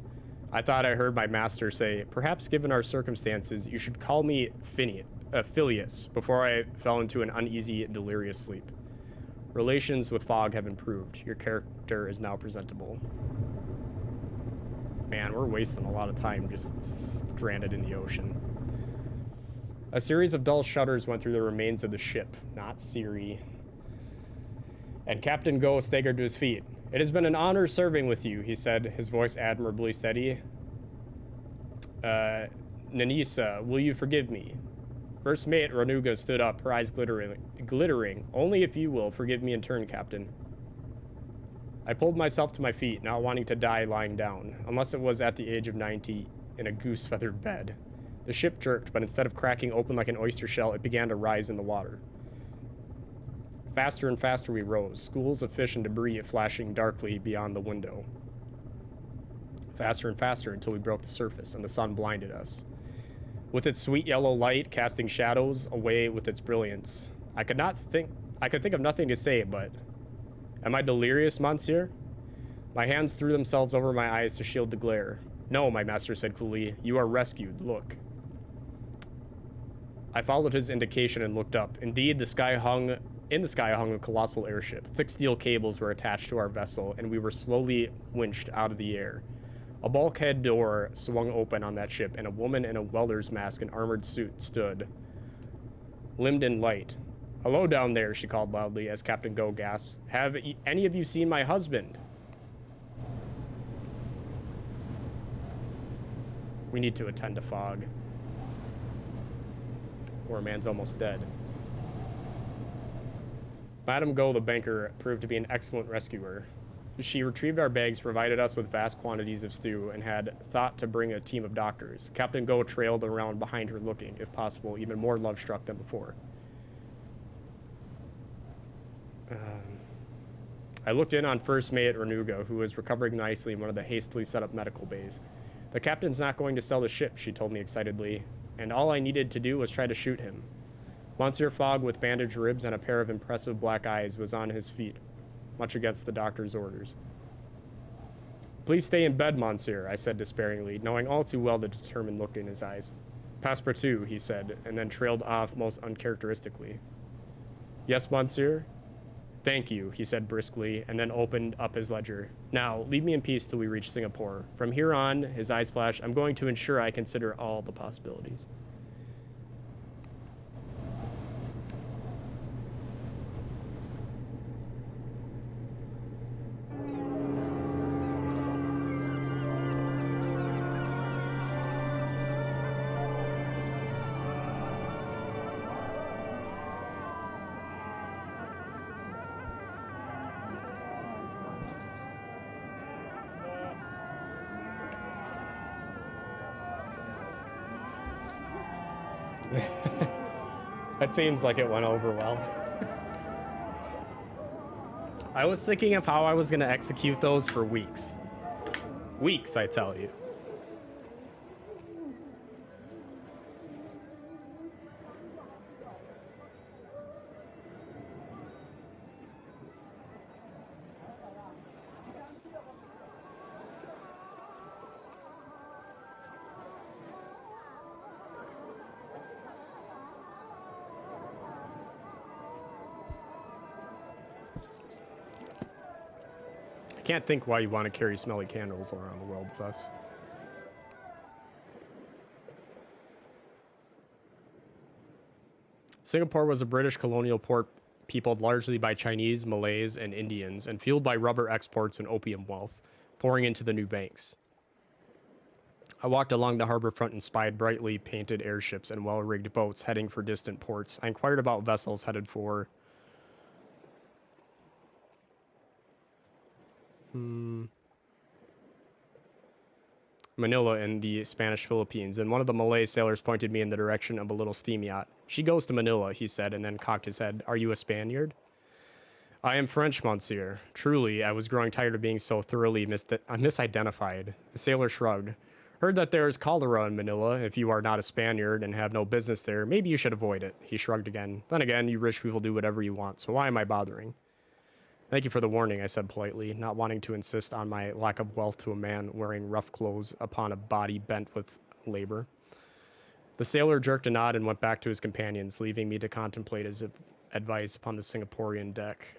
I thought I heard my master say, perhaps given our circumstances, you should call me Phileas, before I fell into an uneasy, delirious sleep. Relations with Fogg have improved. Your character is now presentable. Man, we're wasting a lot of time just stranded in the ocean. A series of dull shudders went through the remains of the ship, not Siri. And Captain Go staggered to his feet. It has been an honor serving with you, he said, his voice admirably steady. Nanisa, will you forgive me? First Mate Ranuga stood up, her eyes glittering. Only if you will forgive me in turn, Captain. I pulled myself to my feet, not wanting to die lying down, unless it was at the age of 90 in a goose-feathered bed. The ship jerked, but instead of cracking open like an oyster shell, it began to rise in the water. Faster and faster we rose, schools of fish and debris flashing darkly beyond the window. Faster and faster until we broke the surface and the sun blinded us. With its sweet yellow light casting shadows away with its brilliance. I could think of nothing to say, but... Am I delirious, Monsieur? My hands threw themselves over my eyes to shield the glare. No, my master said coolly. You are rescued. Look. I followed his indication and looked up. Indeed, in the sky hung a colossal airship. Thick steel cables were attached to our vessel, and we were slowly winched out of the air. A bulkhead door swung open on that ship, and a woman in a welder's mask and armored suit stood, limbed in light. Hello down there, she called loudly as Captain Go gasped. Have any of you seen my husband? We need to attend to Fogg. Poor man's almost dead. Madame Go, the banker, proved to be an excellent rescuer. She retrieved our bags, provided us with vast quantities of stew, and had thought to bring a team of doctors. Captain Go trailed around behind her looking, if possible, even more love-struck than before. I looked in on First Mate Ranuga, who was recovering nicely in one of the hastily set up medical bays. The captain's not going to sell the ship, she told me excitedly, and all I needed to do was try to shoot him. Monsieur Fogg, with bandaged ribs and a pair of impressive black eyes, was on his feet, much against the doctor's orders. Please stay in bed, Monsieur, I said despairingly, knowing all too well the determined look in his eyes. Passepartout, he said, and then trailed off most uncharacteristically. Yes, Monsieur? Thank you, he said briskly, and then opened up his ledger. Now, leave me in peace till we reach Singapore. From here on, his eyes flashed, I'm going to ensure I consider all the possibilities. That seems like it went over well. I was thinking of how I was going to execute those for weeks. Weeks, I tell you. I can't think why you want to carry smelly candles around the world with us. Singapore was a British colonial port peopled largely by Chinese, Malays, and Indians, and fueled by rubber exports and opium wealth, pouring into the new banks. I walked along the harbor front and spied brightly painted airships and well-rigged boats heading for distant ports. I inquired about vessels headed for Manila in the Spanish Philippines, and one of the Malay sailors pointed me in the direction of a little steam yacht. She goes to Manila, he said, and then cocked his head. Are you a Spaniard? I am French, monsieur. Truly, I was growing tired of being so thoroughly misidentified. The sailor shrugged. Heard that there is cholera in Manila. If you are not a Spaniard and have no business there, maybe you should avoid it. He shrugged again. Then again, you rich people do whatever you want, so why am I bothering? Thank you for the warning, I said politely, not wanting to insist on my lack of wealth to a man wearing rough clothes upon a body bent with labor. The sailor jerked a nod and went back to his companions, leaving me to contemplate his advice upon the Singaporean deck.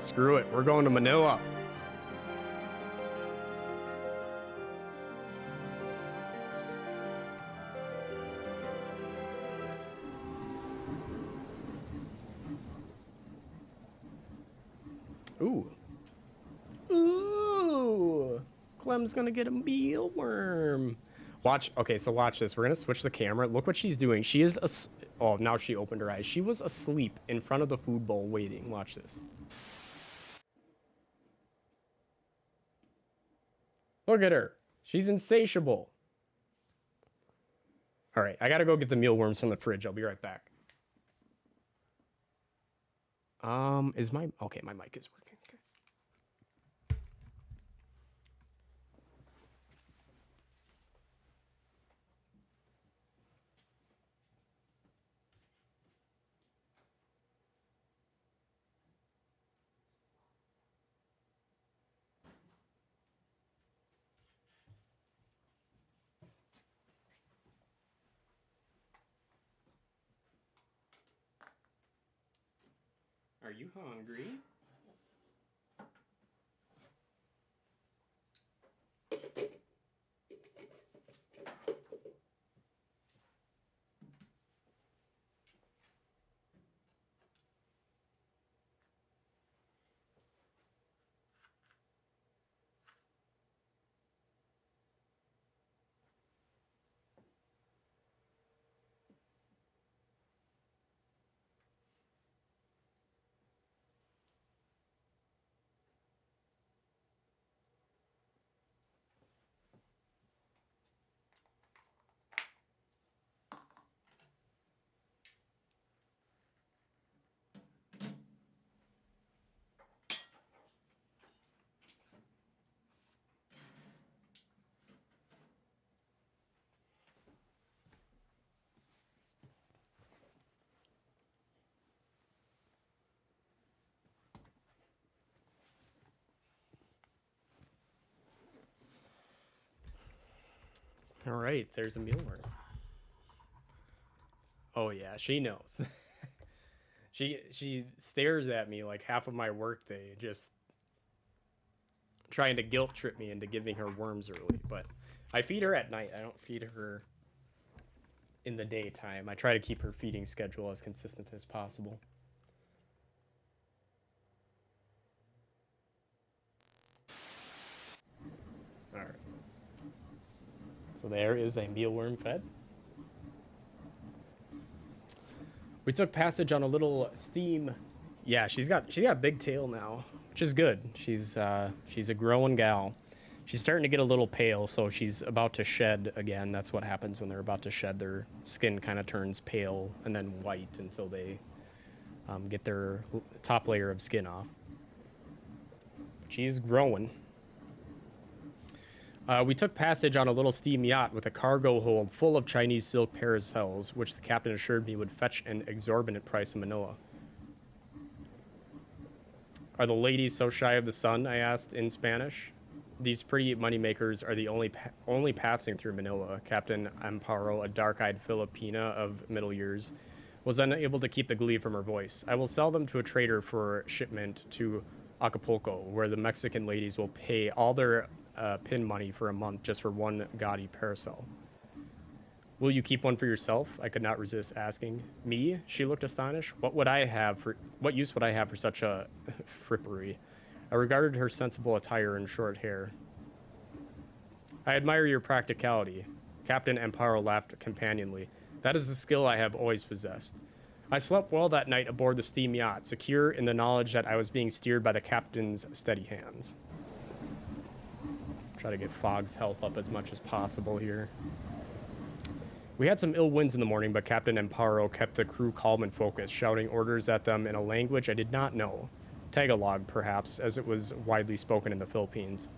Screw it, we're going to Manila. Ooh. Ooh. Clem's gonna get a mealworm. Watch, okay, so watch this. We're gonna switch the camera. Look what she's doing. She is oh, now she opened her eyes. She was asleep in front of the food bowl waiting. Watch this. Look at her. She's insatiable. All right, I gotta go get the mealworms from the fridge. I'll be right back. Is my... Okay, my mic is working. Okay. Are you hungry? All right, there's a mealworm. Oh yeah, she knows. She stares at me like half of my workday, just trying to guilt trip me into giving her worms early. But I feed her at night. I don't feed her in the daytime. I try to keep her feeding schedule as consistent as possible. All right. So there is a mealworm fed. We took passage on a little steam. Yeah, she's got big tail now, which is good. She's a growing gal. She's starting to get a little pale, so she's about to shed again. That's what happens when they're about to shed. Their skin kind of turns pale and then white until they get their top layer of skin off. She's growing. We took passage on a little steam yacht with a cargo hold full of Chinese silk parasols, which the captain assured me would fetch an exorbitant price in Manila. Are the ladies so shy of the sun? I asked in Spanish. These pretty moneymakers are the only passing through Manila. Captain Amparo, a dark-eyed Filipina of middle years, was unable to keep the glee from her voice. I will sell them to a trader for shipment to Acapulco, where the Mexican ladies will pay all their pin money for a month just for one gaudy parasol. Will you keep one for yourself? I could not resist asking. Me? She looked astonished. What use would I have for such a frippery? I regarded her sensible attire and short hair. I admire your practicality. Captain Amparo laughed companionably. That is a skill I have always possessed. I slept well that night aboard the steam yacht, secure in the knowledge that I was being steered by the captain's steady hands. Try to get Fogg's health up as much as possible here. We had some ill winds in the morning, but Captain Amparo kept the crew calm and focused, shouting orders at them in a language I did not know. Tagalog, perhaps, as it was widely spoken in the Philippines.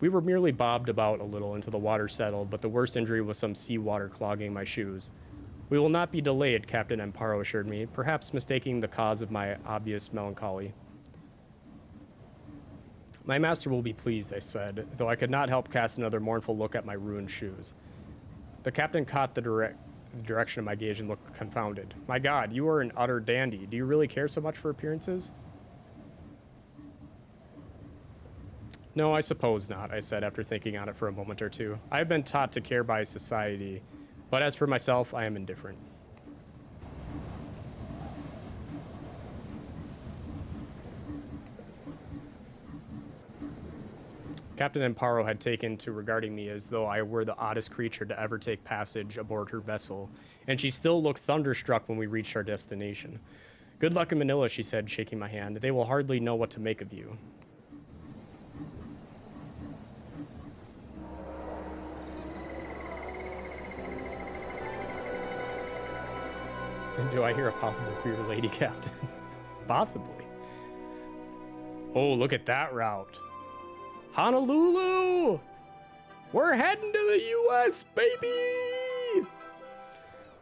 We were merely bobbed about a little until the water settled, but the worst injury was some seawater clogging my shoes. We will not be delayed, Captain Amparo assured me, perhaps mistaking the cause of my obvious melancholy. My master will be pleased, I said, though I could not help cast another mournful look at my ruined shoes. The captain caught the direction of my gaze and looked confounded. My God, you are an utter dandy. Do you really care so much for appearances? No, I suppose not, I said after thinking on it for a moment or two. I have been taught to care by society, but as for myself, I am indifferent. Captain Amparo had taken to regarding me as though I were the oddest creature to ever take passage aboard her vessel, and she still looked thunderstruck when we reached our destination. Good luck in Manila, she said, shaking my hand. They will hardly know what to make of you. And do I hear a possible queer lady captain? Possibly. Oh, look at that route. Honolulu! We're heading to the U.S., baby!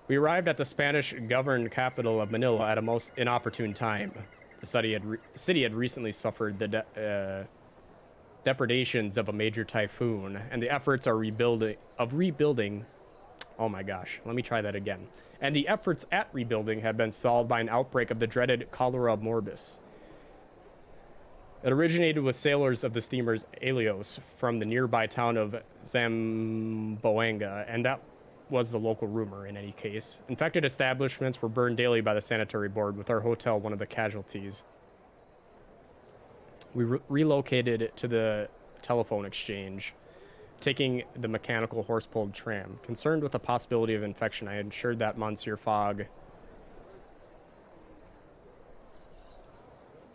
We arrived at the Spanish-governed capital of Manila at a most inopportune time. The city had recently suffered the depredations of a major typhoon, and the efforts of rebuilding. Oh my gosh, let me try that again. And the efforts at rebuilding had been stalled by an outbreak of the dreaded cholera morbus. It originated with sailors of the steamers Helios from the nearby town of Zamboanga, and that was the local rumor in any case. Infected establishments were burned daily by the sanitary board, with our hotel one of the casualties. We relocated to the telephone exchange, taking the mechanical horse-pulled tram. Concerned with the possibility of infection, I ensured that Monsieur Fogg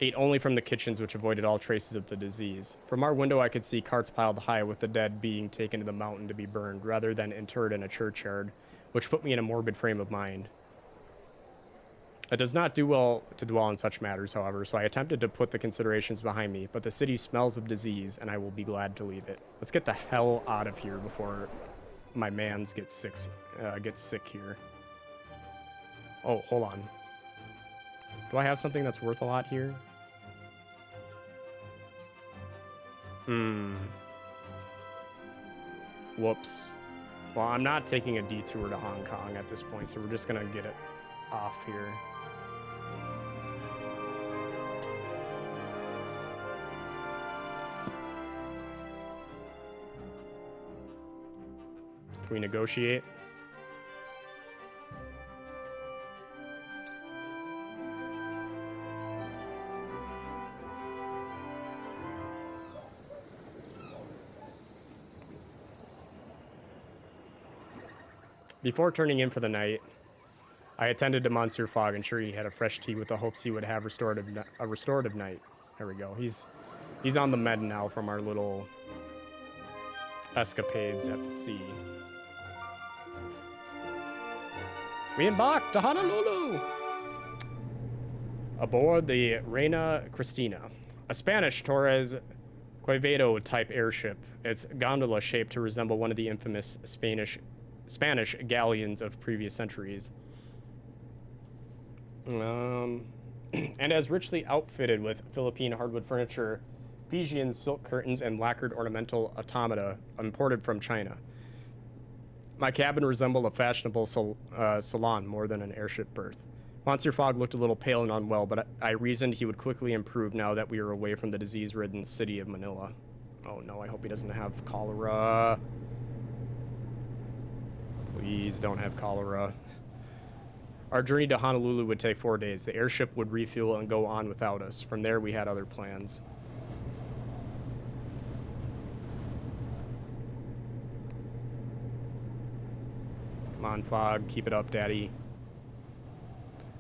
ate only from the kitchens, which avoided all traces of the disease. From our window, I could see carts piled high with the dead being taken to the mountain to be burned, rather than interred in a churchyard, which put me in a morbid frame of mind. It does not do well to dwell on such matters, however, so I attempted to put the considerations behind me, but the city smells of disease, and I will be glad to leave it. Let's get the hell out of here before my mans gets sick here. Oh, hold on. Do I have something that's worth a lot here? Whoops. Well, I'm not taking a detour to Hong Kong at this point, so we're just gonna get it off here. Can we negotiate? Before turning in for the night, I attended to Monsieur Fogg, ensuring he had a fresh tea with the hopes he would have a restorative night. There we go. He's on the med now from our little escapades at the sea. We embarked to Honolulu! Aboard the Reina Cristina, a Spanish Torres Quevedo type airship. Its gondola shaped to resemble one of the infamous Spanish galleons of previous centuries. And as richly outfitted with Philippine hardwood furniture, Fijian silk curtains, and lacquered ornamental automata imported from China. My cabin resembled a fashionable salon more than an airship berth. Monsieur Fogg looked a little pale and unwell, but I reasoned he would quickly improve now that we were away from the disease-ridden city of Manila. Oh no, I hope he doesn't have cholera. Please don't have cholera. Our journey to Honolulu would take 4 days. The airship would refuel and go on without us. From there, we had other plans. Come on, Fogg. Keep it up, Daddy.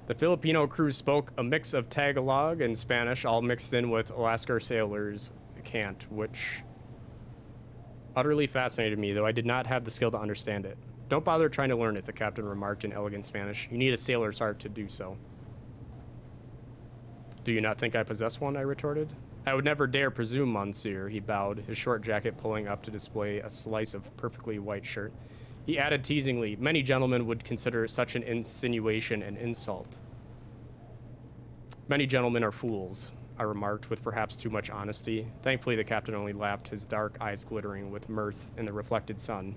The Filipino crew spoke a mix of Tagalog and Spanish, all mixed in with Alaska sailors' cant, which utterly fascinated me, though I did not have the skill to understand it. Don't bother trying to learn it, the captain remarked in elegant Spanish. You need a sailor's heart to do so. Do you not think I possess one? I retorted. I would never dare presume, monsieur, he bowed, his short jacket pulling up to display a slice of perfectly white shirt. He added teasingly, many gentlemen would consider such an insinuation an insult. Many gentlemen are fools, I remarked with perhaps too much honesty. Thankfully, the captain only laughed, his dark eyes glittering with mirth in the reflected sun.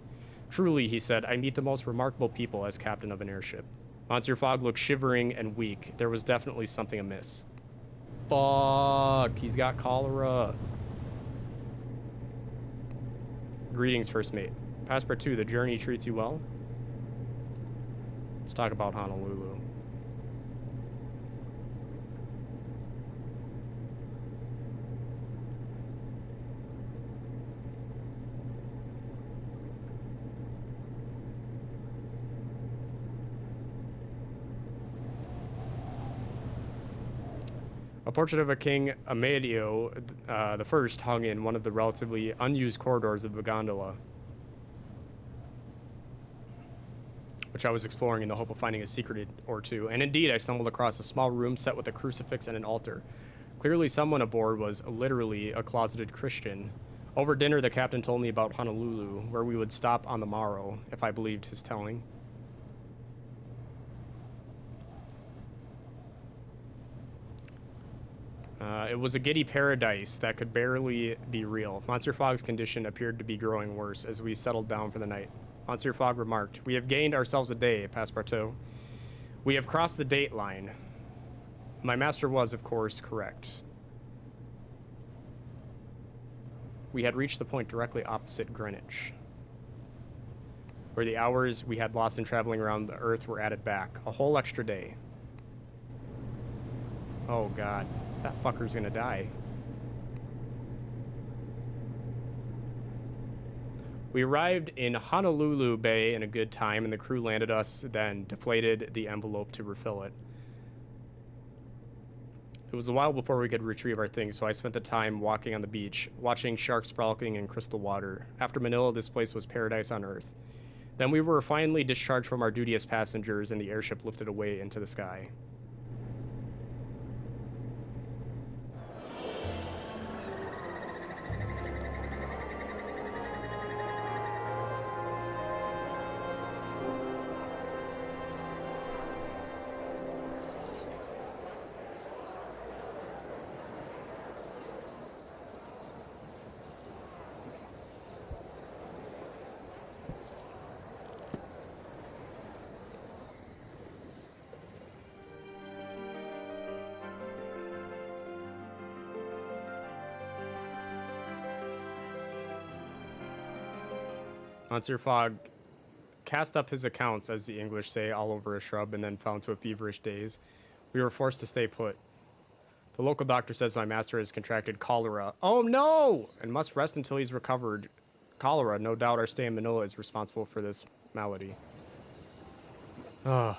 Truly, he said, I meet the most remarkable people as captain of an airship. Monsieur Fogg looked shivering and weak. There was definitely something amiss. Fuck, he's got cholera. Greetings, first mate. Passepartout, the journey treats you well? Let's talk about Honolulu. A portrait of a King Amadeo the First hung in one of the relatively unused corridors of the gondola, which I was exploring in the hope of finding a secret or two. And indeed, I stumbled across a small room set with a crucifix and an altar. Clearly, someone aboard was literally a closeted Christian. Over dinner, the captain told me about Honolulu, where we would stop on the morrow, if I believed his telling. It was a giddy paradise that could barely be real. Monsieur Fogg's condition appeared to be growing worse as we settled down for the night. Monsieur Fogg remarked, we have gained ourselves a day, Passepartout. We have crossed the date line. My master was, of course, correct. We had reached the point directly opposite Greenwich, where the hours we had lost in traveling around the Earth were added back. A whole extra day. Oh, God. That fucker's gonna die. We arrived in Honolulu Bay in a good time, and the crew landed us, then deflated the envelope to refill it. It was a while before we could retrieve our things, so I spent the time walking on the beach, watching sharks frolicking in crystal water. After Manila, this place was paradise on Earth. Then we were finally discharged from our duty as passengers, and the airship lifted away into the sky. Monsieur Fogg cast up his accounts, as the English say, all over a shrub, and then fell into a feverish daze. We were forced to stay put. The local doctor says my master has contracted cholera. Oh no! And must rest until he's recovered. Cholera, no doubt our stay in Manila is responsible for this malady. Ugh.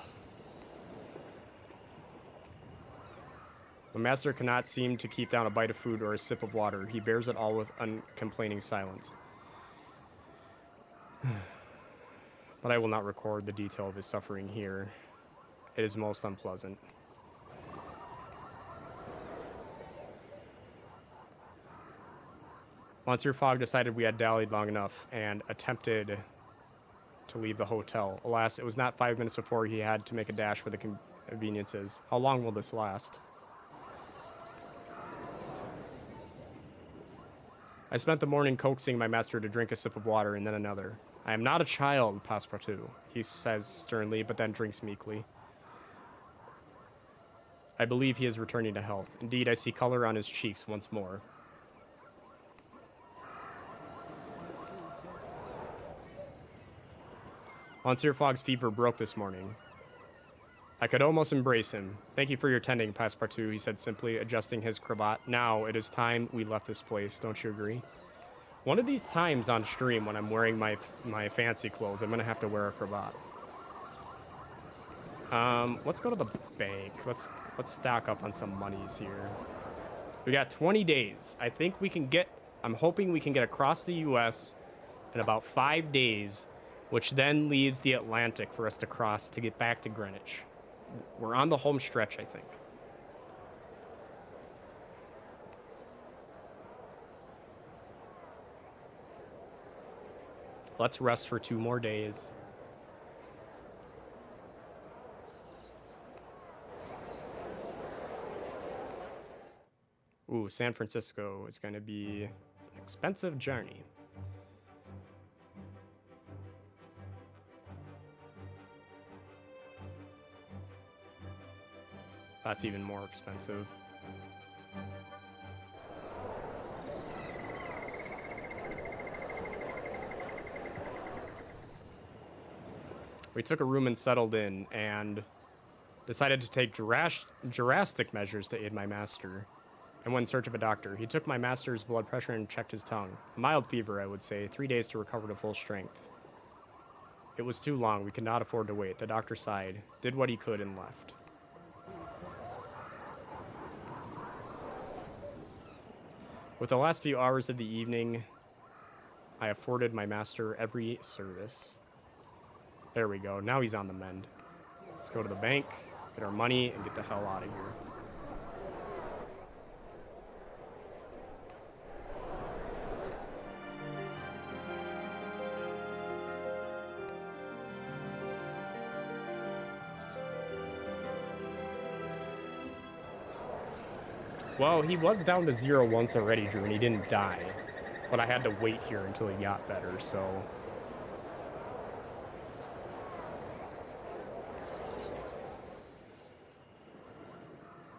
My master cannot seem to keep down a bite of food or a sip of water. He bears it all with uncomplaining silence. But I will not record the detail of his suffering here. It is most unpleasant. Monsieur Fogg decided we had dallied long enough and attempted to leave the hotel. Alas, it was not 5 minutes before he had to make a dash for the conveniences. How long will this last? I spent the morning coaxing my master to drink a sip of water and then another. I am not a child, Passepartout, he says sternly, but then drinks meekly. I believe he is returning to health. Indeed, I see color on his cheeks once more. Monsieur Fogg's fever broke this morning. I could almost embrace him. Thank you for your tending, Passepartout, he said simply, adjusting his cravat. Now, it is time we left this place, don't you agree? One of these times on stream, when I'm wearing my fancy clothes, I'm gonna have to wear a cravat. Let's go to the bank. Let's stock up on some monies here. We got 20 days. I think we can get... I'm hoping we can get across the U.S. in about 5 days, which then leaves the Atlantic for us to cross to get back to Greenwich. We're on the home stretch, I think. Let's rest for 2 more days. Ooh, San Francisco is going to be an expensive journey. That's even more expensive. We took a room and settled in, and decided to take drastic measures to aid my master. I went in search of a doctor. He took my master's blood pressure and checked his tongue. A mild fever, I would say. 3 days to recover to full strength. It was too long. We could not afford to wait. The doctor sighed, did what he could, and left. With the last few hours of the evening, I afforded my master every service. There we go. Now he's on the mend. Let's go to the bank, get our money, and get the hell out of here. Well, he was down to 0 once already, Drew, and he didn't die. But I had to wait here until he got better, so...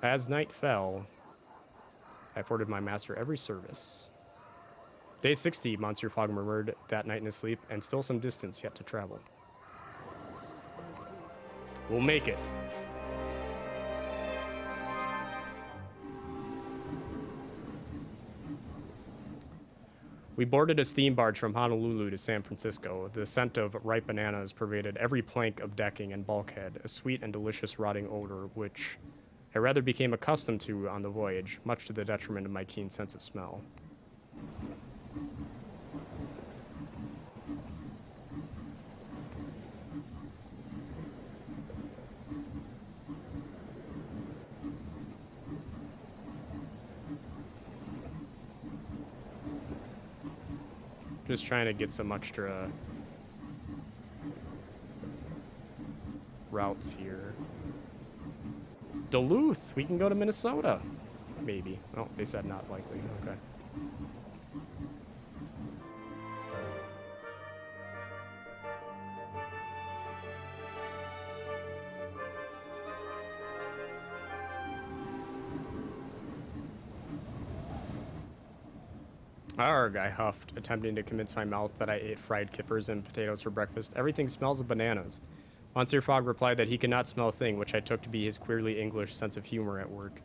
As night fell, I afforded my master every service. Day 60, Monsieur Fogg murmured that night in his sleep, and still some distance yet to travel. We'll make it. We boarded a steam barge from Honolulu to San Francisco. The scent of ripe bananas pervaded every plank of decking and bulkhead, a sweet and delicious rotting odor, which I rather became accustomed to on the voyage, much to the detriment of my keen sense of smell. Just trying to get some extra routes here. Duluth, we can go to Minnesota. Maybe. Oh, they said not likely. Okay. Arrgh, I huffed, attempting to convince my mouth that I ate fried kippers and potatoes for breakfast. Everything smells of bananas. Monsieur Fogg replied that he could not smell a thing, which I took to be his queerly English sense of humor at work.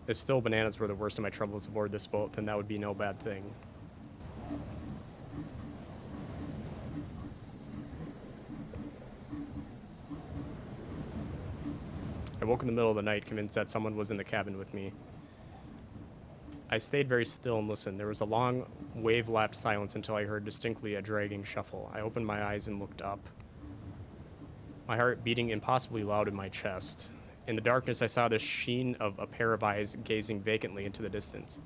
If still bananas were the worst of my troubles aboard this boat, then that would be no bad thing. I woke in the middle of the night, convinced that someone was in the cabin with me. I stayed very still and listened. There was a long, wave-lapped silence until I heard distinctly a dragging shuffle. I opened my eyes and looked up, my heart beating impossibly loud in my chest. In the darkness, I saw the sheen of a pair of eyes gazing vacantly into the distance.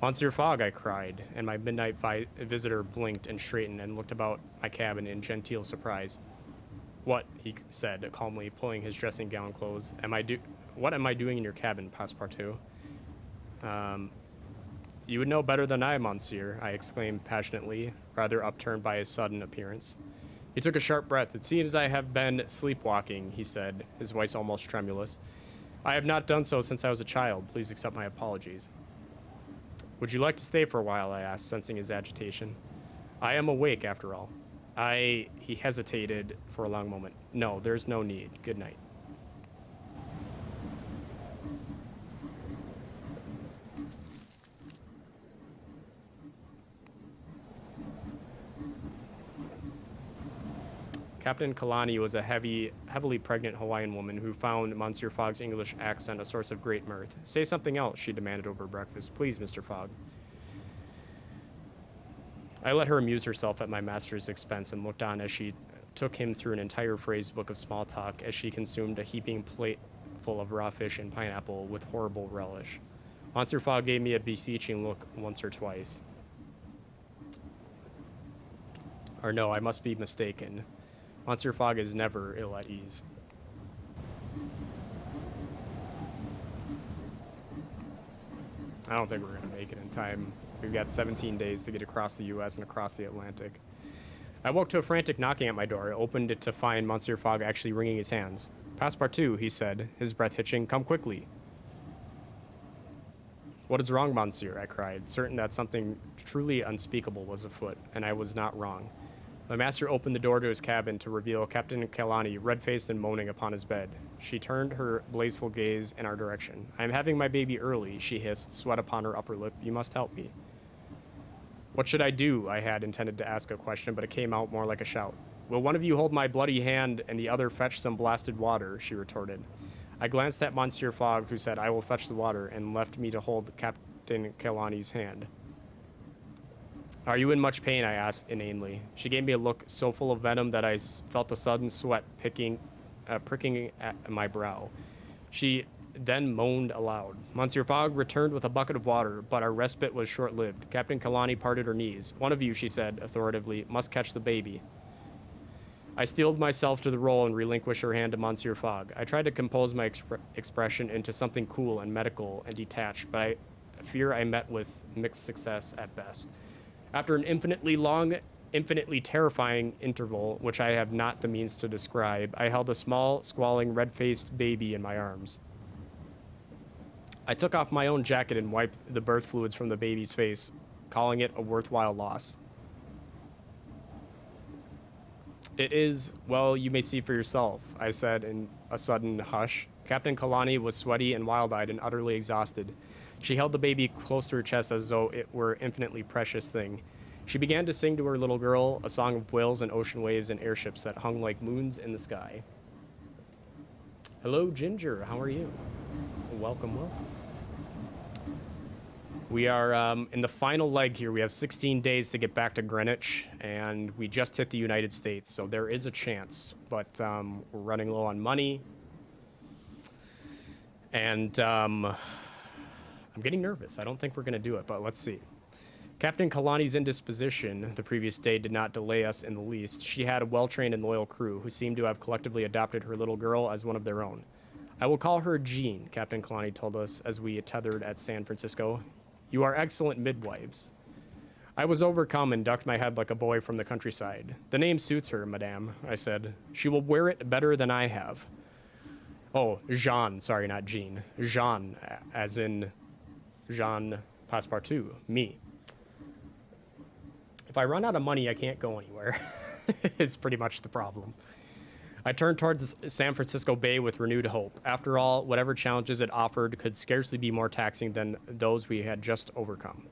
Monsieur Fogg, I cried, and my midnight visitor blinked and straightened and looked about my cabin in genteel surprise. What? He said calmly, pulling his dressing gown close. What am I doing in your cabin, Passepartout? You would know better than I, monsieur, I exclaimed passionately, rather upturned by his sudden appearance. He took a sharp breath. It seems I have been sleepwalking, he said, his voice almost tremulous. I have not done so since I was a child. Please accept my apologies. Would you like to stay for a while, I asked, sensing his agitation. I am awake, after all. He hesitated for a long moment. No, there's no need. Good night. Captain Kalani was a heavily pregnant Hawaiian woman who found Monsieur Fogg's English accent a source of great mirth. Say something else, she demanded over breakfast. Please, Mr. Fogg. I let her amuse herself at my master's expense and looked on as she took him through an entire phrase book of small talk as she consumed a heaping plate full of raw fish and pineapple with horrible relish. Monsieur Fogg gave me a beseeching look once or twice. Or no, I must be mistaken. Monsieur Fogg is never ill at ease. I don't think we're going to make it in time. We've got 17 days to get across the U.S. and across the Atlantic. I woke to a frantic knocking at my door. I opened it to find Monsieur Fogg actually wringing his hands. Passepartout, he said, his breath hitching. Come quickly. What is wrong, monsieur? I cried, certain that something truly unspeakable was afoot, and I was not wrong. My master opened the door to his cabin to reveal Captain Kalani, red-faced and moaning upon his bed. She turned her blazeful gaze in our direction. I am having my baby early, she hissed, sweat upon her upper lip. You must help me. What should I do? I had intended to ask a question, but it came out more like a shout. Will one of you hold my bloody hand and the other fetch some blasted water? She retorted. I glanced at Monsieur Fogg, who said, I will fetch the water, and left me to hold Captain Kalani's hand. Are you in much pain? I asked inanely. She gave me a look so full of venom that I felt a sudden sweat pricking at my brow. She then moaned aloud. Monsieur Fogg returned with a bucket of water, but our respite was short-lived. Captain Kalani parted her knees. One of you, she said authoritatively, must catch the baby. I steeled myself to the role and relinquished her hand to Monsieur Fogg. I tried to compose my expression into something cool and medical and detached, but I fear I met with mixed success at best. After an infinitely long, infinitely terrifying interval, which I have not the means to describe, I held a small, squalling, red-faced baby in my arms. I took off my own jacket and wiped the birth fluids from the baby's face, calling it a worthwhile loss. It is, well, you may see for yourself, I said in a sudden hush. Captain Kalani was sweaty and wild-eyed and utterly exhausted. She held the baby close to her chest as though it were an infinitely precious thing. She began to sing to her little girl a song of whales and ocean waves and airships that hung like moons in the sky. Hello, Ginger. How are you? Welcome, welcome. We are in the final leg here. We have 16 days to get back to Greenwich, and we just hit the United States, so there is a chance. But we're running low on money, and I'm getting nervous. I don't think we're going to do it, but let's see. Captain Kalani's indisposition the previous day did not delay us in the least. She had a well-trained and loyal crew who seemed to have collectively adopted her little girl as one of their own. I will call her Jean, Captain Kalani told us as we tethered at San Francisco. You are excellent midwives. I was overcome and ducked my head like a boy from the countryside. The name suits her, madame, I said. She will wear it better than I have. Oh, Jean, sorry, not Jean. Jean, as in Jean Passepartout, me. If I run out of money, I can't go anywhere. It's pretty much the problem. I turned towards San Francisco Bay with renewed hope. After all, whatever challenges it offered could scarcely be more taxing than those we had just overcome.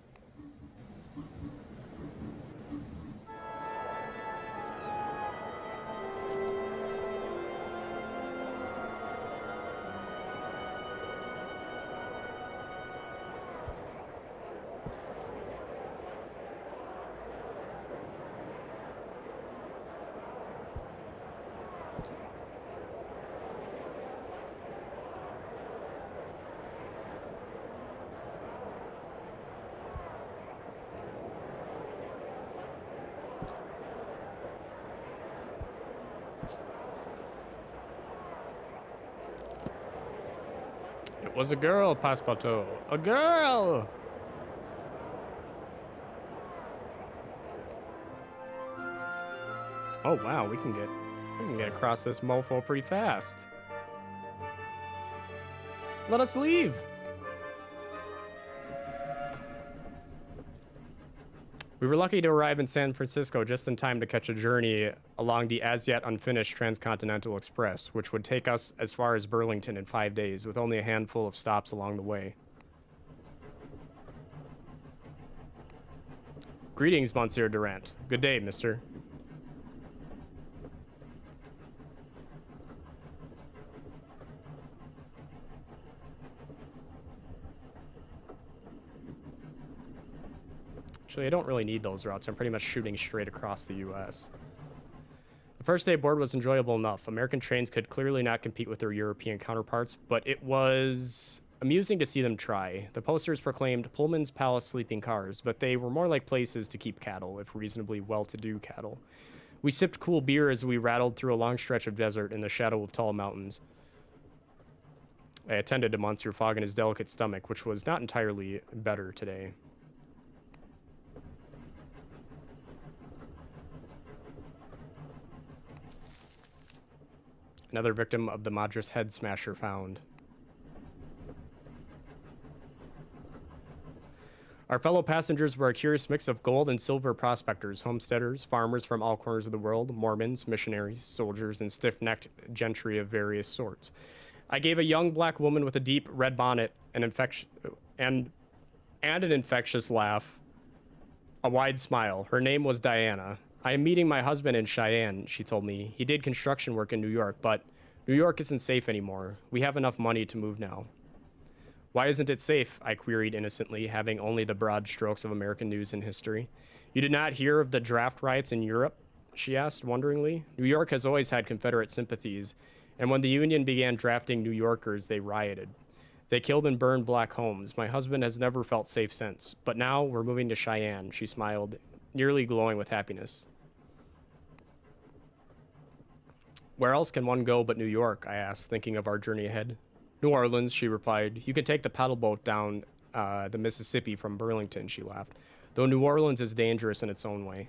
It was a girl, Passepartout. A girl! Oh wow, we can get across this mofo pretty fast. Let us leave. We were lucky to arrive in San Francisco just in time to catch a journey along the as yet unfinished Transcontinental Express, which would take us as far as Burlington in 5 days, with only a handful of stops along the way. Greetings, Monsieur Durant. Good day, mister. Actually, I don't really need those routes. I'm pretty much shooting straight across the U.S. The first day aboard was enjoyable enough. American trains could clearly not compete with their European counterparts, but it was amusing to see them try. The posters proclaimed Pullman's Palace sleeping cars, but they were more like places to keep cattle, if reasonably well-to-do cattle. We sipped cool beer as we rattled through a long stretch of desert in the shadow of tall mountains. I attended to Monsieur Fogg and his delicate stomach, which was not entirely better today. Another victim of the Madras head smasher found. Our fellow passengers were a curious mix of gold and silver prospectors, homesteaders, farmers from all corners of the world, Mormons, missionaries, soldiers, and stiff-necked gentry of various sorts. I gave a young black woman with a deep red bonnet an infectious laugh, a wide smile. Her name was Diana. I am meeting my husband in Cheyenne, she told me. He did construction work in New York, but New York isn't safe anymore. We have enough money to move now. Why isn't it safe? I queried innocently, having only the broad strokes of American news and history. You did not hear of the draft riots in Europe? She asked wonderingly. New York has always had Confederate sympathies, and when the Union began drafting New Yorkers, they rioted. They killed and burned black homes. My husband has never felt safe since, but now we're moving to Cheyenne, she smiled, nearly glowing with happiness. Where else can one go but New York? I asked, thinking of our journey ahead. New Orleans, she replied. You can take the paddle boat down the Mississippi from Burlington, she laughed, though New Orleans is dangerous in its own way.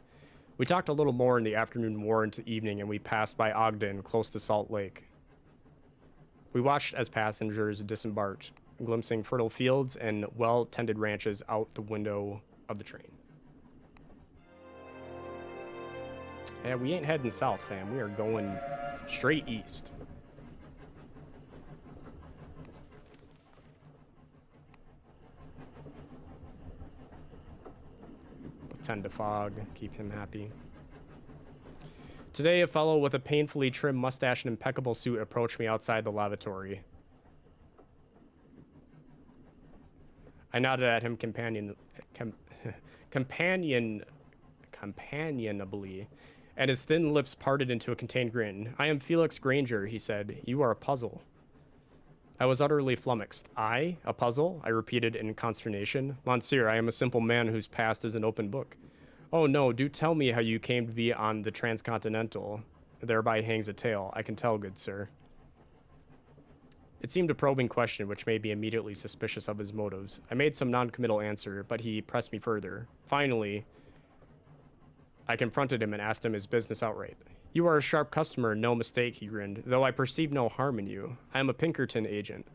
We talked a little more in the afternoon, more into evening, and we passed by Ogden, close to Salt Lake. We watched as passengers disembarked, glimpsing fertile fields and well-tended ranches out the window of the train. Yeah, we ain't heading south, fam. We are going straight east. Tend to Fog, keep him happy. Today, a fellow with a painfully trimmed mustache and impeccable suit approached me outside the lavatory. I nodded at him companionably, and his thin lips parted into a contained grin. I am Felix Granger, he said. You are a puzzle. I was utterly flummoxed. I? A puzzle? I repeated in consternation. Monsieur, I am a simple man whose past is an open book. Oh no, do tell me how you came to be on the Transcontinental. Thereby hangs a tale. I can tell, good sir. It seemed a probing question, which made me immediately suspicious of his motives. I made some non-committal answer, but he pressed me further. Finally, I confronted him and asked him his business outright. You are a sharp customer, no mistake, he grinned, though I perceive no harm in you. I am a Pinkerton agent.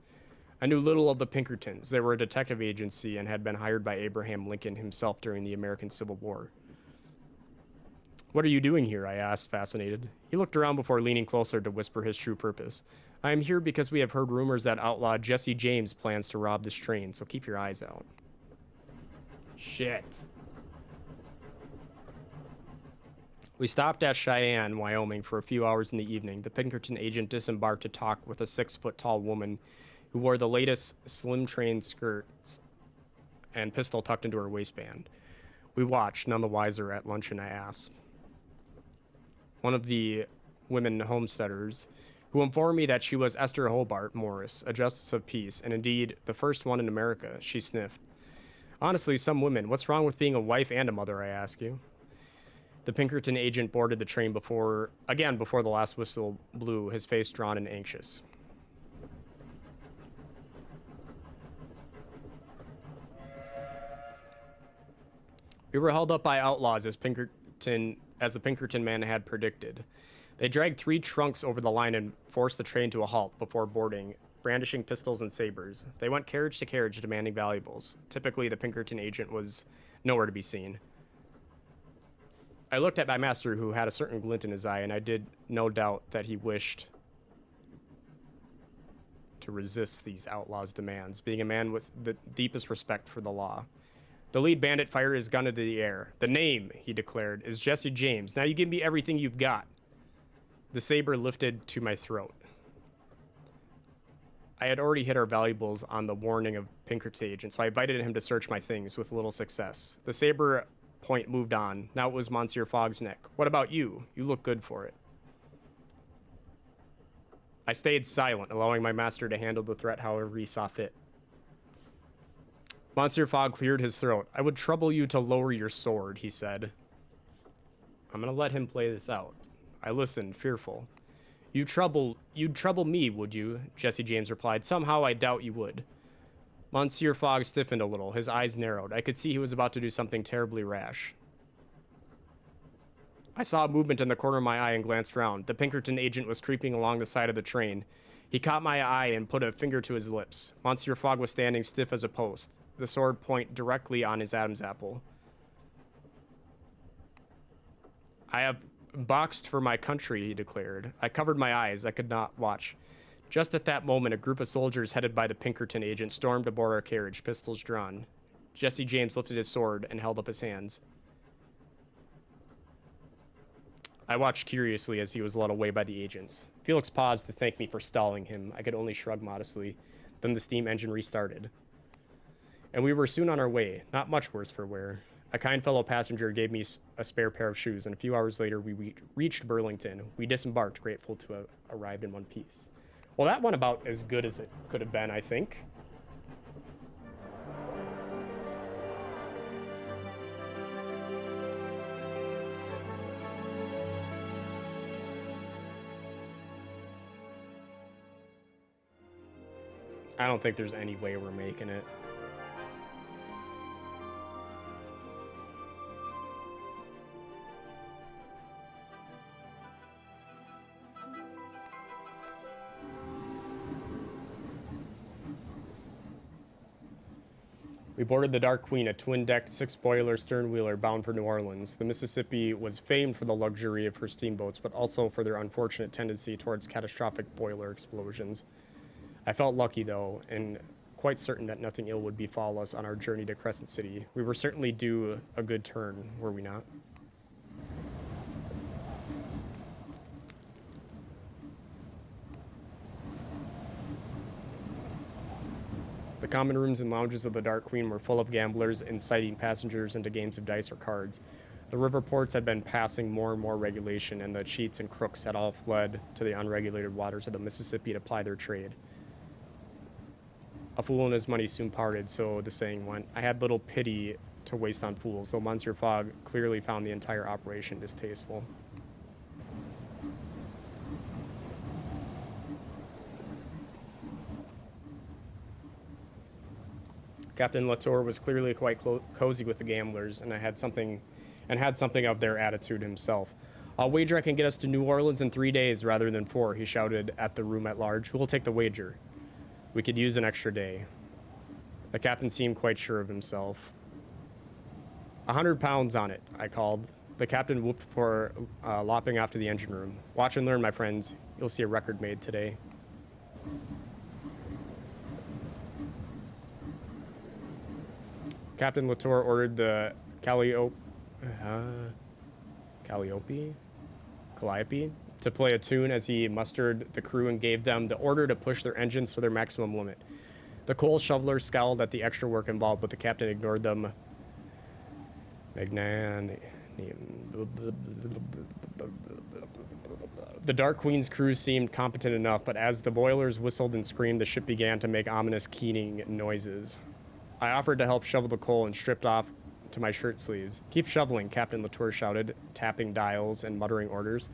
I knew little of the Pinkertons. They were a detective agency and had been hired by Abraham Lincoln himself during the American Civil War. What are you doing here? I asked, fascinated. He looked around before leaning closer to whisper his true purpose. I am here because we have heard rumors that outlaw Jesse James plans to rob this train, so keep your eyes out. Shit. We stopped at Cheyenne, Wyoming for a few hours in the evening. The Pinkerton agent disembarked to talk with a 6-foot-tall woman who wore the latest slim train skirts and pistol tucked into her waistband. We watched, none the wiser, at luncheon. I asked one of the women homesteaders, who informed me that she was Esther Hobart Morris, a justice of peace, and indeed the first one in America. She sniffed. Honestly, some women. What's wrong with being a wife and a mother, I ask you? The Pinkerton agent boarded the train before the last whistle blew, his face drawn and anxious. We were held up by outlaws as the Pinkerton man had predicted. They dragged 3 trunks over the line and forced the train to a halt before boarding, brandishing pistols and sabers. They went carriage to carriage demanding valuables. Typically, the Pinkerton agent was nowhere to be seen. I looked at my master, who had a certain glint in his eye, and I did no doubt that he wished to resist these outlaws' demands, being a man with the deepest respect for the law. The lead bandit fired his gun into the air. "The name," he declared, "is Jesse James. Now you give me everything you've got." The saber lifted to my throat. I had already hit our valuables on the warning of Pinkerton agent, so I invited him to search my things with little success. The saber point moved on. Now it was Monsieur Fogg's neck. "What about you? You look good for it." I stayed silent, allowing my master to handle the threat however he saw fit. Monsieur Fogg cleared his throat. "I would trouble you to lower your sword," he said. I'm gonna let him play this out. I listened, fearful. You'd trouble me, would you?" Jesse James replied. "Somehow I doubt you would." Monsieur Fogg stiffened a little. His eyes narrowed. I could see he was about to do something terribly rash. I saw a movement in the corner of my eye and glanced round. The Pinkerton agent was creeping along the side of the train. He caught my eye and put a finger to his lips. Monsieur Fogg was standing stiff as a post, the sword point directly on his Adam's apple. "I have boxed for my country," he declared. I covered my eyes. I could not watch. Just at that moment, a group of soldiers headed by the Pinkerton agent stormed aboard our carriage, pistols drawn. Jesse James lifted his sword and held up his hands. I watched curiously as he was led away by the agents. Felix paused to thank me for stalling him. I could only shrug modestly. Then the steam engine restarted. And we were soon on our way, not much worse for wear. A kind fellow passenger gave me a spare pair of shoes, and a few hours later we reached Burlington. We disembarked, grateful to have arrived in one piece. Well, that went about as good as it could have been, I think. I don't think there's any way we're making it. We boarded the Dark Queen, a twin-decked, 6-boiler stern-wheeler bound for New Orleans. The Mississippi was famed for the luxury of her steamboats, but also for their unfortunate tendency towards catastrophic boiler explosions. I felt lucky, though, and quite certain that nothing ill would befall us on our journey to Crescent City. We were certainly due a good turn, were we not? The common rooms and lounges of the Dark Queen were full of gamblers inciting passengers into games of dice or cards. The river ports had been passing more and more regulation, and the cheats and crooks had all fled to the unregulated waters of the Mississippi to ply their trade. A fool and his money soon parted, so the saying went. I had little pity to waste on fools, though Monsieur Fogg clearly found the entire operation distasteful. Captain Latour was clearly quite cozy with the gamblers, and had something of their attitude himself. I'll wager I can get us to New Orleans in 3 days rather than 4, he shouted at the room at large. Who will take the wager? We could use an extra day. The captain seemed quite sure of himself. 100 pounds on it, I called. The captain whooped for lopping off to the engine room. Watch and learn, my friends. You'll see a record made today. Captain Latour ordered the Calliope to play a tune as he mustered the crew and gave them the order to push their engines to their maximum limit. The coal shovelers scowled at the extra work involved, but the captain ignored them. The Dark Queen's crew seemed competent enough, but as the boilers whistled and screamed, the ship began to make ominous keening noises. I offered to help shovel the coal and stripped off to my shirt sleeves. Keep shoveling, Captain Latour shouted, tapping dials and muttering orders.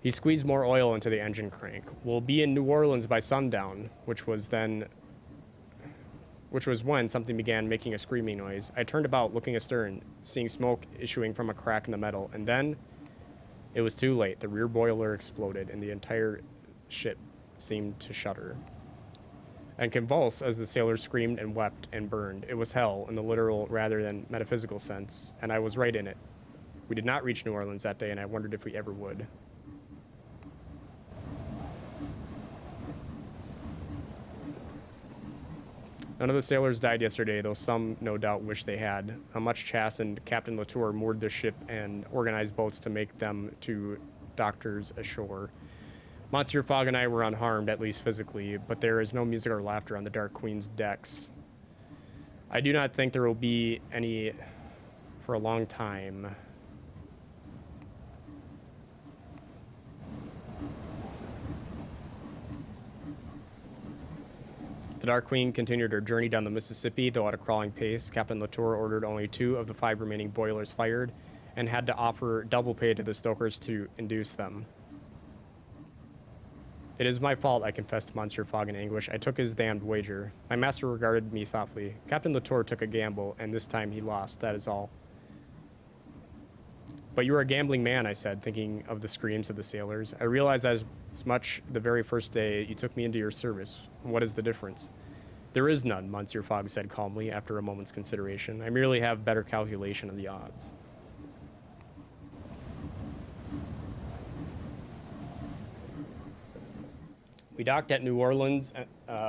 He squeezed more oil into the engine crank. We'll be in New Orleans by sundown, which was then which was when something began making a screaming noise. I turned about, looking astern, seeing smoke issuing from a crack in the metal, and then it was too late. The rear boiler exploded, and the entire ship seemed to shudder and convulse as the sailors screamed and wept and burned. It was hell in the literal rather than metaphysical sense, and I was right in it. We did not reach New Orleans that day, and I wondered if we ever would. None of the sailors died yesterday, though some no doubt wish they had. A much chastened Captain Latour moored the ship and organized boats to make them to doctors ashore. Monsieur Fogg and I were unharmed, at least physically, but there is no music or laughter on the Dark Queen's decks. I do not think there will be any for a long time. The Dark Queen continued her journey down the Mississippi, though at a crawling pace. Captain Latour ordered only 2 of the 5 remaining boilers fired and had to offer double pay to the stokers to induce them. It is my fault, I confessed to Monsieur Fogg in anguish. I took his damned wager. My master regarded me thoughtfully. Captain Latour took a gamble, and this time he lost, that is all. But you are a gambling man, I said, thinking of the screams of the sailors. I realized as much the very first day you took me into your service. What is the difference? There is none, Monsieur Fogg said calmly after a moment's consideration. I merely have better calculation of the odds. We docked at New Orleans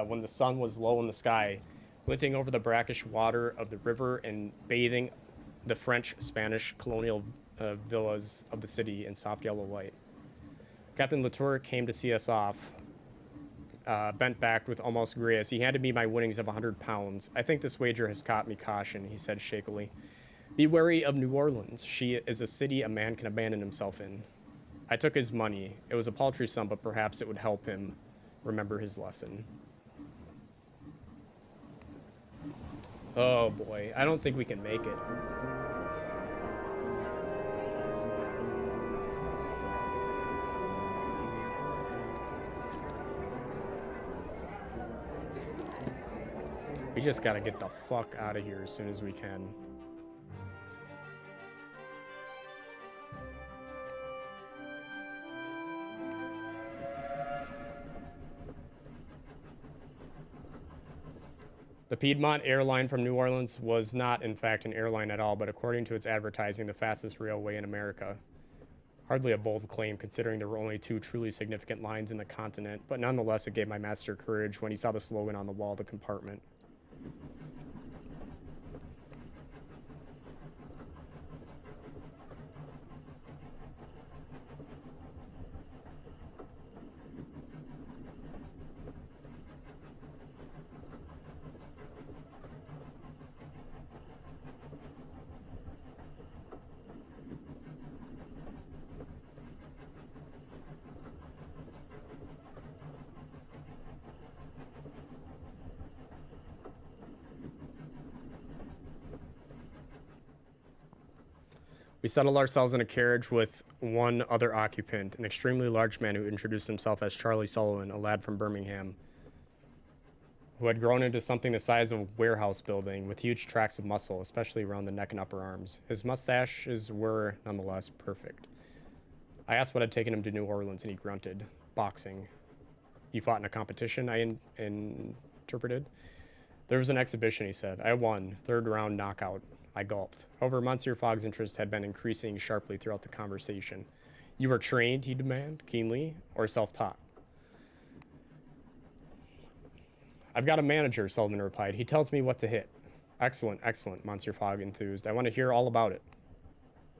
when the sun was low in the sky, glinting over the brackish water of the river and bathing the French-Spanish colonial villas of the city in soft yellow light. Captain Latour came to see us off, bent back with almost grace. He handed me my winnings of 100 pounds. I think this wager has taught me caution, he said shakily. Be wary of New Orleans. She is a city a man can abandon himself in. I took his money. It was a paltry sum, but perhaps it would help him remember his lesson. Oh boy, I don't think we can make it. We just gotta get the fuck out of here as soon as we can. The Piedmont airline from New Orleans was not, in fact, an airline at all, but according to its advertising, the fastest railway in America. Hardly a bold claim, considering there were only 2 truly significant lines in the continent, but nonetheless it gave my master courage when he saw the slogan on the wall of the compartment. We settled ourselves in a carriage with one other occupant, an extremely large man who introduced himself as Charlie Sullivan, a lad from Birmingham, who had grown into something the size of a warehouse building, with huge tracts of muscle, especially around the neck and upper arms. His mustaches were, nonetheless, perfect. I asked what had taken him to New Orleans, and he grunted. Boxing. You fought in a competition, I interpreted. There was an exhibition, he said. I won. 3rd round knockout. I gulped. However, Monsieur Fogg's interest had been increasing sharply throughout the conversation. You were trained, he demanded, keenly, or self-taught? I've got a manager, Sullivan replied. He tells me what to hit. Excellent, excellent, Monsieur Fogg enthused. I want to hear all about it.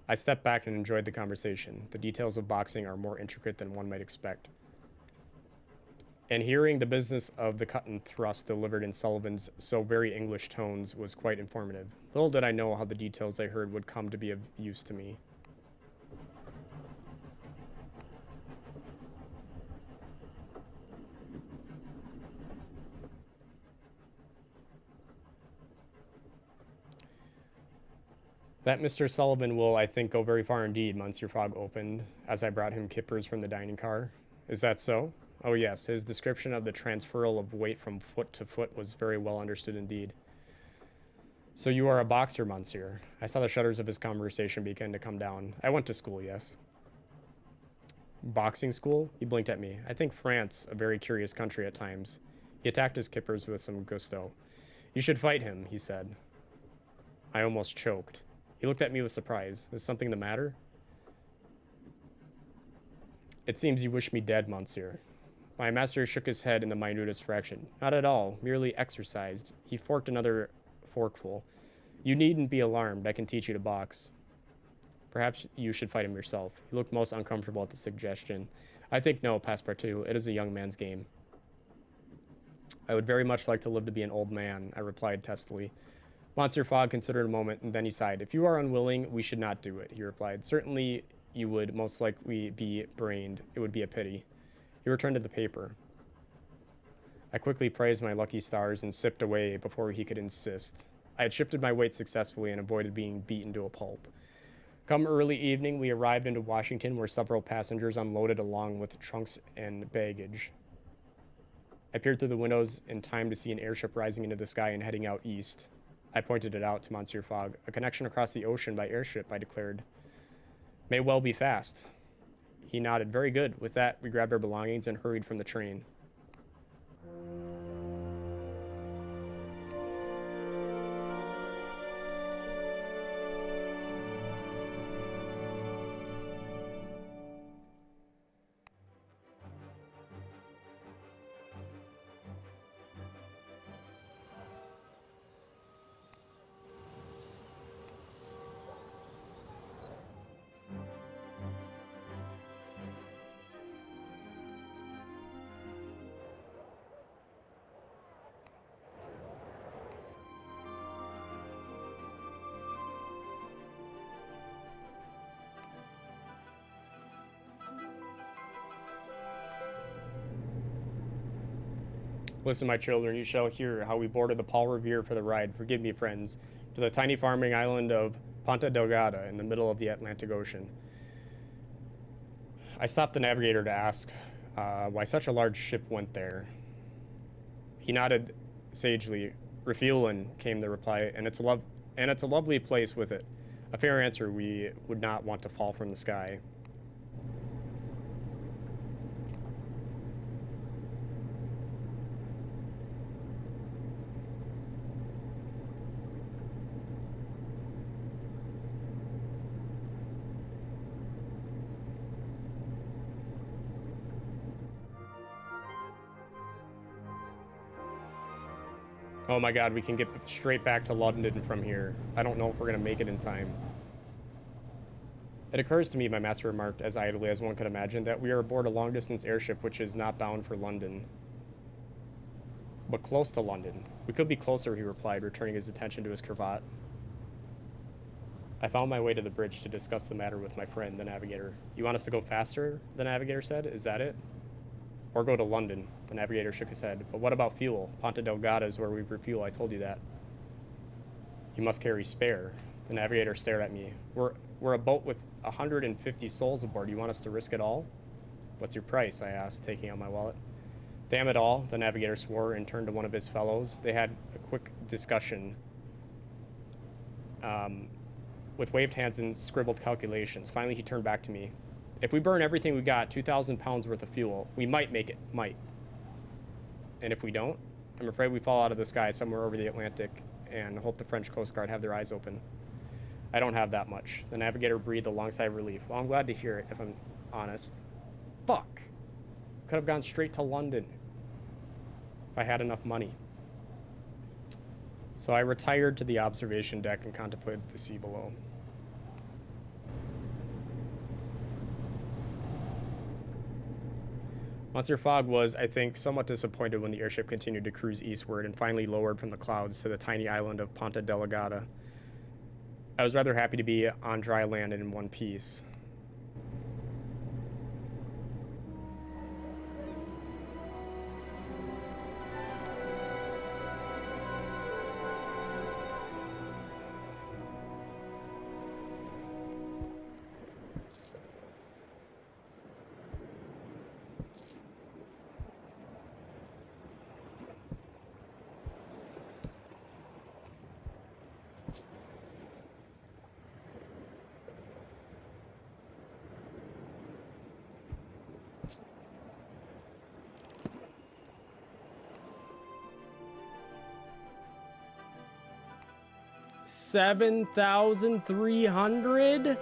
I stepped back and enjoyed the conversation. The details of boxing are more intricate than one might expect. And hearing the business of the cut and thrust delivered in Sullivan's so very English tones was quite informative. Little did I know how the details I heard would come to be of use to me. That Mr. Sullivan will, I think, go very far indeed, Monsieur Fogg opened, as I brought him kippers from the dining car. Is that so? Oh yes, his description of the transferal of weight from foot to foot was very well understood indeed. So you are a boxer, monsieur. I saw the shutters of his conversation begin to come down. I went to school, yes. Boxing school? He blinked at me. I think France, a very curious country at times. He attacked his kippers with some gusto. You should fight him, he said. I almost choked. He looked at me with surprise. Is something the matter? It seems you wish me dead, monsieur. My master shook his head in the minutest fraction. Not at all, merely exercised. He forked another forkful. You needn't be alarmed. I can teach you to box. Perhaps you should fight him yourself. He looked most uncomfortable at the suggestion. I think no, Passepartout. It is a young man's game. I would very much like to live to be an old man, I replied testily. Monsieur Fogg considered a moment, and then he sighed. If you are unwilling, we should not do it, he replied. Certainly you would most likely be brained. It would be a pity. He returned to the paper. I quickly praised my lucky stars and sipped away before he could insist. I had shifted my weight successfully and avoided being beaten to a pulp. Come early evening, we arrived into Washington, where several passengers unloaded along with trunks and baggage. I peered through the windows in time to see an airship rising into the sky and heading out east. I pointed it out to Monsieur Fogg. A connection across the ocean by airship, I declared. May well be fast. He nodded. Very good. With that, we grabbed our belongings and hurried from the train. Listen, my children, you shall hear how we boarded the Paul Revere for the ride, forgive me, friends, to the tiny farming island of Ponta Delgada in the middle of the Atlantic Ocean. I stopped the navigator to ask why such a large ship went there. He nodded sagely. Refuelin', came the reply, and it's a lovely place with it. A fair answer. We would not want to fall from the sky. Oh my god, we can get straight back to London from here. I don't know if we're going to make it in time. It occurs to me, my master remarked, as idly as one could imagine, that we are aboard a long-distance airship which is not bound for London, but close to London. We could be closer, he replied, returning his attention to his cravat. I found my way to the bridge to discuss the matter with my friend, the navigator. You want us to go faster, the navigator said. Is that it? Or go to London. The navigator shook his head. But what about fuel? Ponta Delgada is where we refuel. I told you that. You must carry spare. The navigator stared at me. We're a boat with 150 souls aboard. You want us to risk it all? What's your price? I asked, taking out my wallet. Damn it all, the navigator swore and turned to one of his fellows. They had a quick discussion with waved hands and scribbled calculations. Finally, he turned back to me. If we burn everything we got, 2,000 pounds worth of fuel, we might make it. Might. And if we don't, I'm afraid we fall out of the sky somewhere over the Atlantic and hope the French Coast Guard have their eyes open. I don't have that much. The navigator breathed a long sigh of relief. Well, I'm glad to hear it, if I'm honest. Fuck. Could have gone straight to London if I had enough money. So I retired to the observation deck and contemplated the sea below. Monsieur Fogg was, I think, somewhat disappointed when the airship continued to cruise eastward and finally lowered from the clouds to the tiny island of Ponta Delgada. I was rather happy to be on dry land and in one piece. 7,300?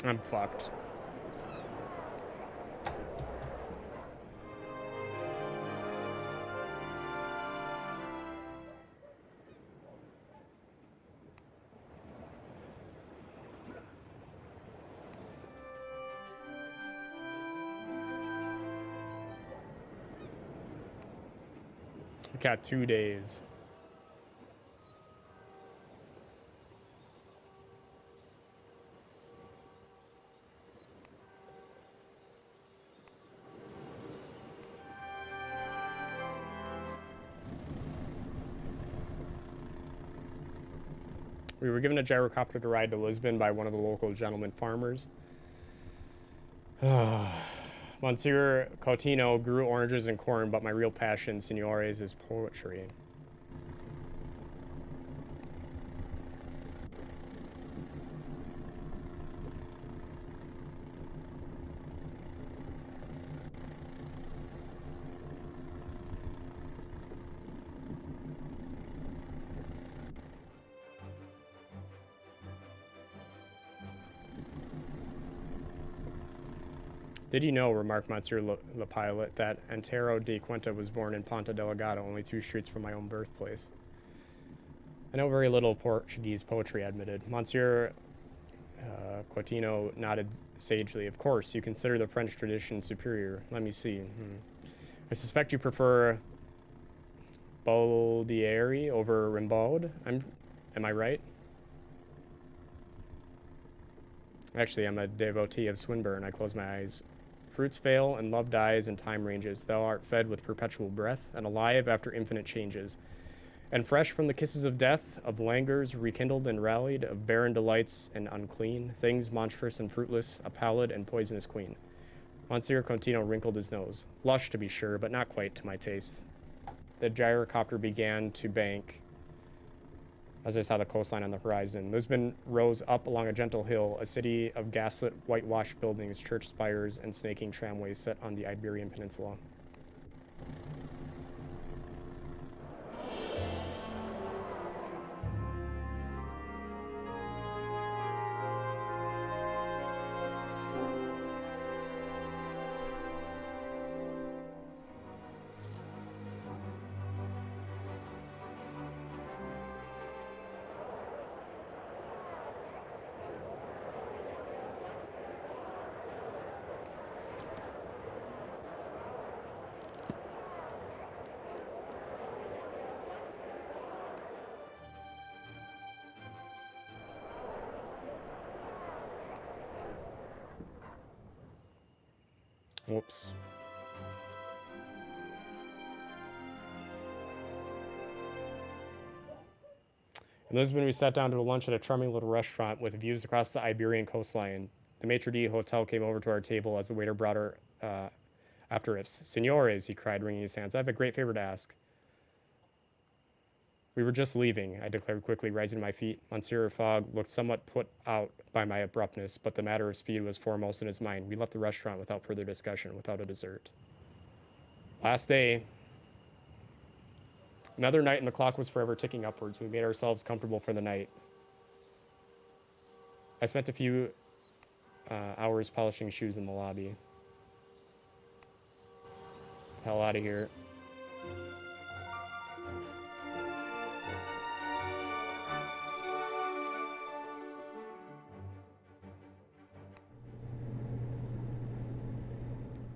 I'm fucked. I got 2 days. We were given a gyrocopter to ride to Lisbon by one of the local gentleman farmers. Monsieur Coutinho grew oranges and corn, but my real passion, signores, is poetry. Did you know, remarked Monsieur Le Pilot, that Antero de Cuenta was born in Ponta Delgado, only 2 streets from my own birthplace? I know very little Portuguese poetry, I admitted. Monsieur Coutinho nodded sagely. Of course, you consider the French tradition superior. Let me see. I suspect you prefer Baldieri over Rimbaud. Am I right? Actually, I'm a devotee of Swinburne. I close my eyes. Fruits fail, and love dies, and time ranges. Thou art fed with perpetual breath, and alive after infinite changes. And fresh from the kisses of death, of languors rekindled and rallied, of barren delights and unclean, things monstrous and fruitless, a pallid and poisonous queen. Monsieur Coutinho wrinkled his nose. Lush, to be sure, but not quite to my taste. The gyrocopter began to bank as I saw the coastline on the horizon. Lisbon rose up along a gentle hill, a city of gaslit, whitewashed buildings, church spires, and snaking tramways set on the Iberian Peninsula. Whoops. In Lisbon, we sat down to a lunch at a charming little restaurant with views across the Iberian coastline. The maitre d' hotel came over to our table as the waiter brought our aperitifs. Senores, he cried, wringing his hands, I have a great favor to ask. We were just leaving, I declared quickly, rising to my feet. Monsieur Fogg looked somewhat put out by my abruptness, but the matter of speed was foremost in his mind. We left the restaurant without further discussion, without a dessert. Last day. Another night, and the clock was forever ticking upwards. We made ourselves comfortable for the night. I spent a few hours polishing shoes in the lobby. Hell out of here.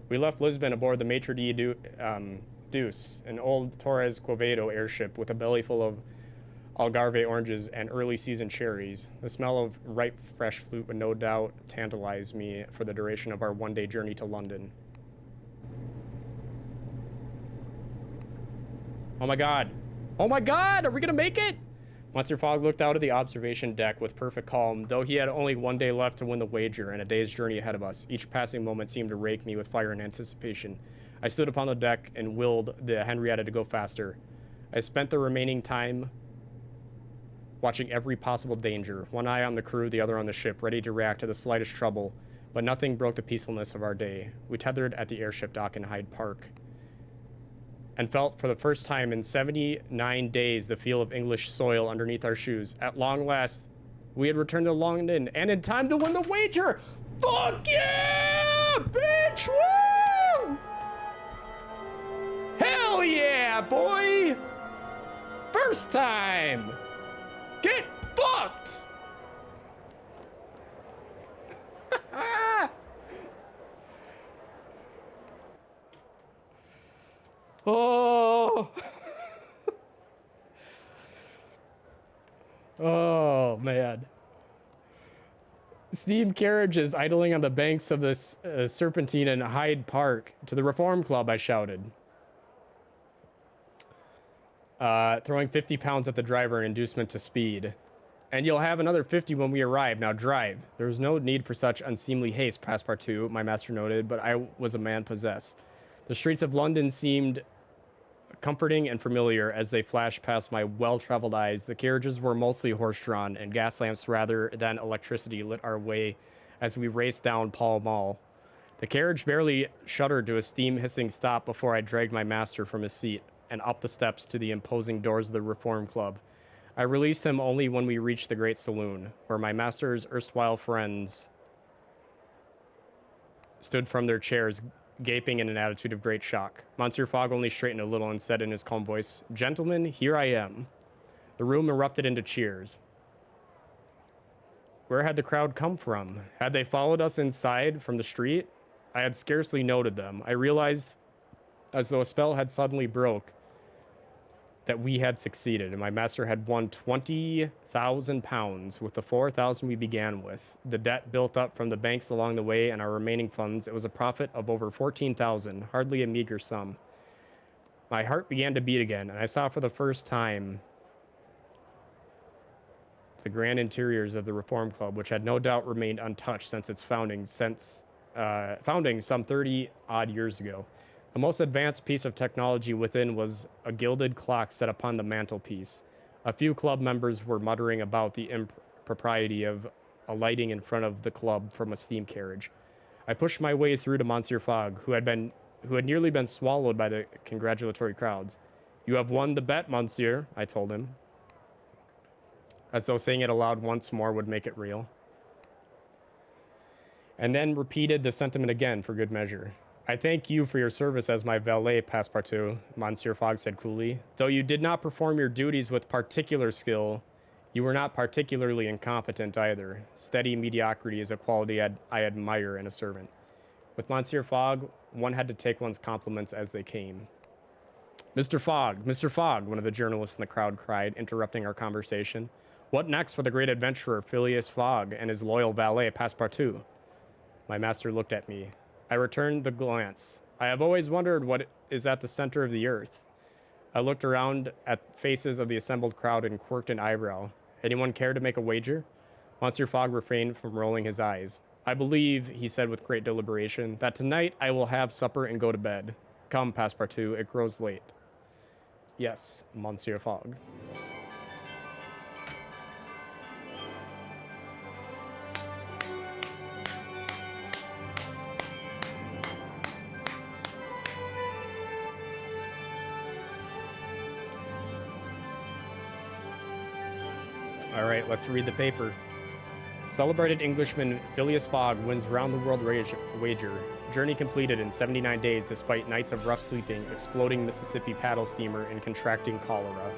We left Lisbon aboard the Maitre Deuce, an old Torres Quevedo airship with a belly full of Algarve oranges and early season cherries. The smell of ripe fresh fruit would no doubt tantalize me for the duration of our one-day journey to London. Oh my god. Oh my god! Are we gonna make it? Monsieur Fogg looked out of the observation deck with perfect calm, though he had only one day left to win the wager and a day's journey ahead of us. Each passing moment seemed to rake me with fire and anticipation. I stood upon the deck and willed the Henrietta to go faster. I spent the remaining time watching every possible danger, one eye on the crew, the other on the ship, ready to react to the slightest trouble, but nothing broke the peacefulness of our day. We tethered at the airship dock in Hyde Park and felt for the first time in 79 days the feel of English soil underneath our shoes. At long last, we had returned to London, and in time to win the wager! Fuck yeah, bitch! Woo! Hell yeah, boy! First time! Get fucked! Oh. Oh, man. Steam carriages idling on the banks of this Serpentine in Hyde Park. To the Reform Club, I shouted. Throwing 50 pounds at the driver in inducement to speed. And you'll have another 50 when we arrive. Now drive. There was no need for such unseemly haste, Passepartout, my master noted, but I was a man possessed. The streets of London seemed comforting and familiar as they flashed past my well-traveled eyes. The carriages were mostly horse-drawn, and gas lamps rather than electricity lit our way as we raced down Pall Mall. The carriage barely shuddered to a steam-hissing stop before I dragged my master from his seat and up the steps to the imposing doors of the Reform Club. I released him only when we reached the great saloon, where my master's erstwhile friends stood from their chairs, gaping in an attitude of great shock. Monsieur Fogg only straightened a little and said in his calm voice, "Gentlemen, here I am." The room erupted into cheers. Where had the crowd come from? Had they followed us inside from the street? I had scarcely noted them. I realized, as though a spell had suddenly broke, that we had succeeded, and my master had won 20,000 pounds with the 4,000 we began with. The debt built up from the banks along the way and our remaining funds, it was a profit of over 14,000, hardly a meager sum. My heart began to beat again, and I saw for the first time the grand interiors of the Reform Club, which had no doubt remained untouched since its founding some 30-odd years ago. The most advanced piece of technology within was a gilded clock set upon the mantelpiece. A few club members were muttering about the impropriety of alighting in front of the club from a steam carriage. I pushed my way through to Monsieur Fogg, who had nearly been swallowed by the congratulatory crowds. "You have won the bet, monsieur," I told him, as though saying it aloud once more would make it real. And then repeated the sentiment again for good measure. "I thank you for your service as my valet, Passepartout," Monsieur Fogg said coolly. "Though you did not perform your duties with particular skill, you were not particularly incompetent either. Steady mediocrity is a quality I admire in a servant." With Monsieur Fogg, one had to take one's compliments as they came. Mr. Fogg, one of the journalists in the crowd cried, interrupting our conversation. "What next for the great adventurer Phileas Fogg and his loyal valet, Passepartout?" My master looked at me. I returned the glance. "I have always wondered what is at the center of the earth." I looked around at faces of the assembled crowd and quirked an eyebrow. "Anyone care to make a wager?" Monsieur Fogg refrained from rolling his eyes. "I believe," he said with great deliberation, "that tonight I will have supper and go to bed. Come, Passepartout, it grows late." "Yes, Monsieur Fogg." All right, let's read the paper. Celebrated Englishman Phileas Fogg wins round-the-world wager. Journey completed in 79 days despite nights of rough sleeping, exploding Mississippi paddle steamer, and contracting cholera.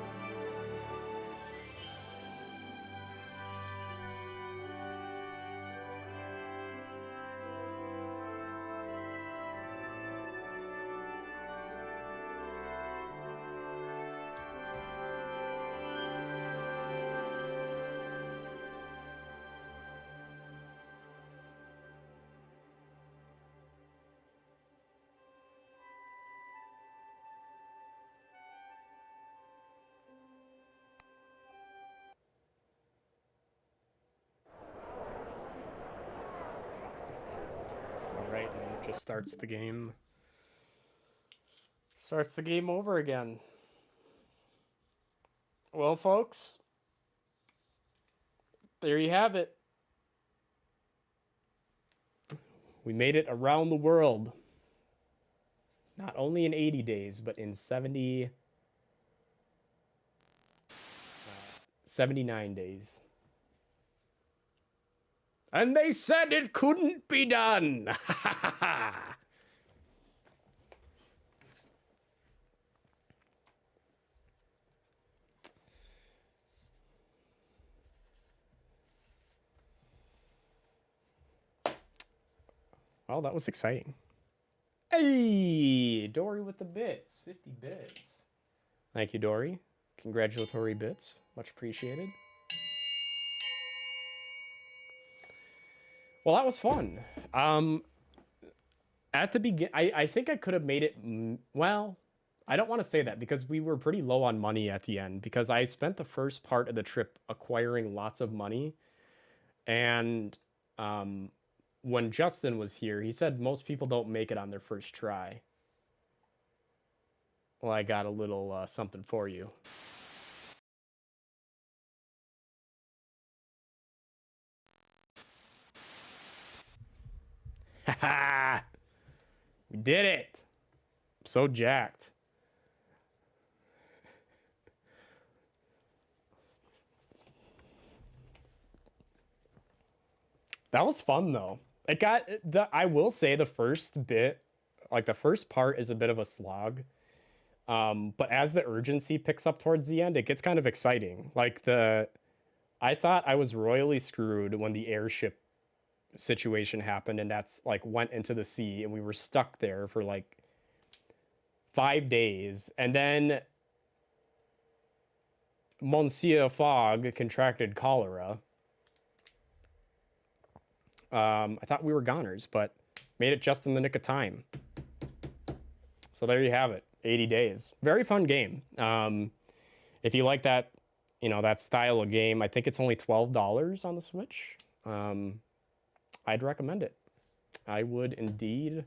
Alright, and then it just starts the game. Starts the game over again. Well, folks, there you have it. We made it around the world. Not only in 80 days, but in 79 days. And they said it couldn't be done. Well, that was exciting. Hey, Dory with the bits. 50 bits. Thank you, Dory. Congratulatory bits. Much appreciated. Well, that was fun. At the begin, I think I could have made it. Well, I don't want to say that because we were pretty low on money at the end because I spent the first part of the trip acquiring lots of money. And when Justin was here, he said most people don't make it on their first try. Well, I got a little something for you. Haha! We did it! I'm so jacked. That was fun though. It got I will say the first bit, like the first part is a bit of a slog. But as the urgency picks up towards the end, it gets kind of exciting. Like I thought I was royally screwed when the airship situation happened and that's like went into the sea and we were stuck there for like 5 days. And then Monsieur Fogg contracted cholera. I thought we were goners, but made it just in the nick of time. So there you have it. 80 days. Very fun game. If you like that, that style of game, I think it's only $12 on the Switch. I'd recommend it. I would indeed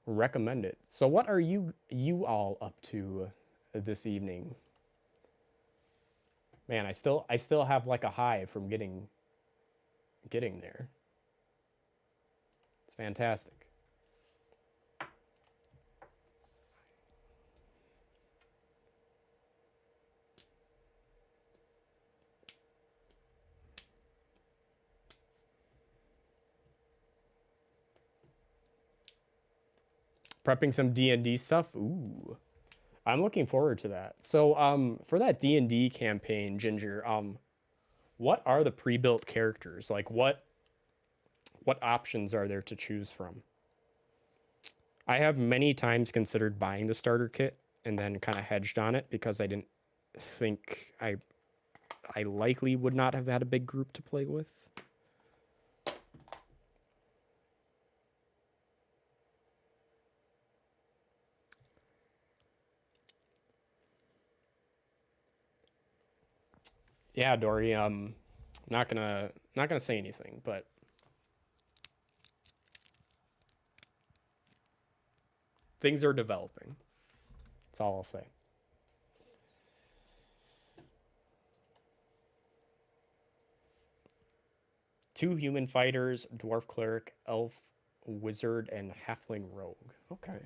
recommend it. So what are you all up to this evening? Man, I still have like a high from getting there. It's fantastic. Prepping some D&D stuff. Ooh. I'm looking forward to that. So for that D&D campaign, Ginger, what are the pre-built characters? Like what options are there to choose from? I have many times considered buying the starter kit and then kind of hedged on it because I didn't think I likely would not have had a big group to play with. Yeah, Dory, not gonna say anything, but things are developing. That's all I'll say. Two human fighters, dwarf cleric, elf, wizard, and halfling rogue. Okay.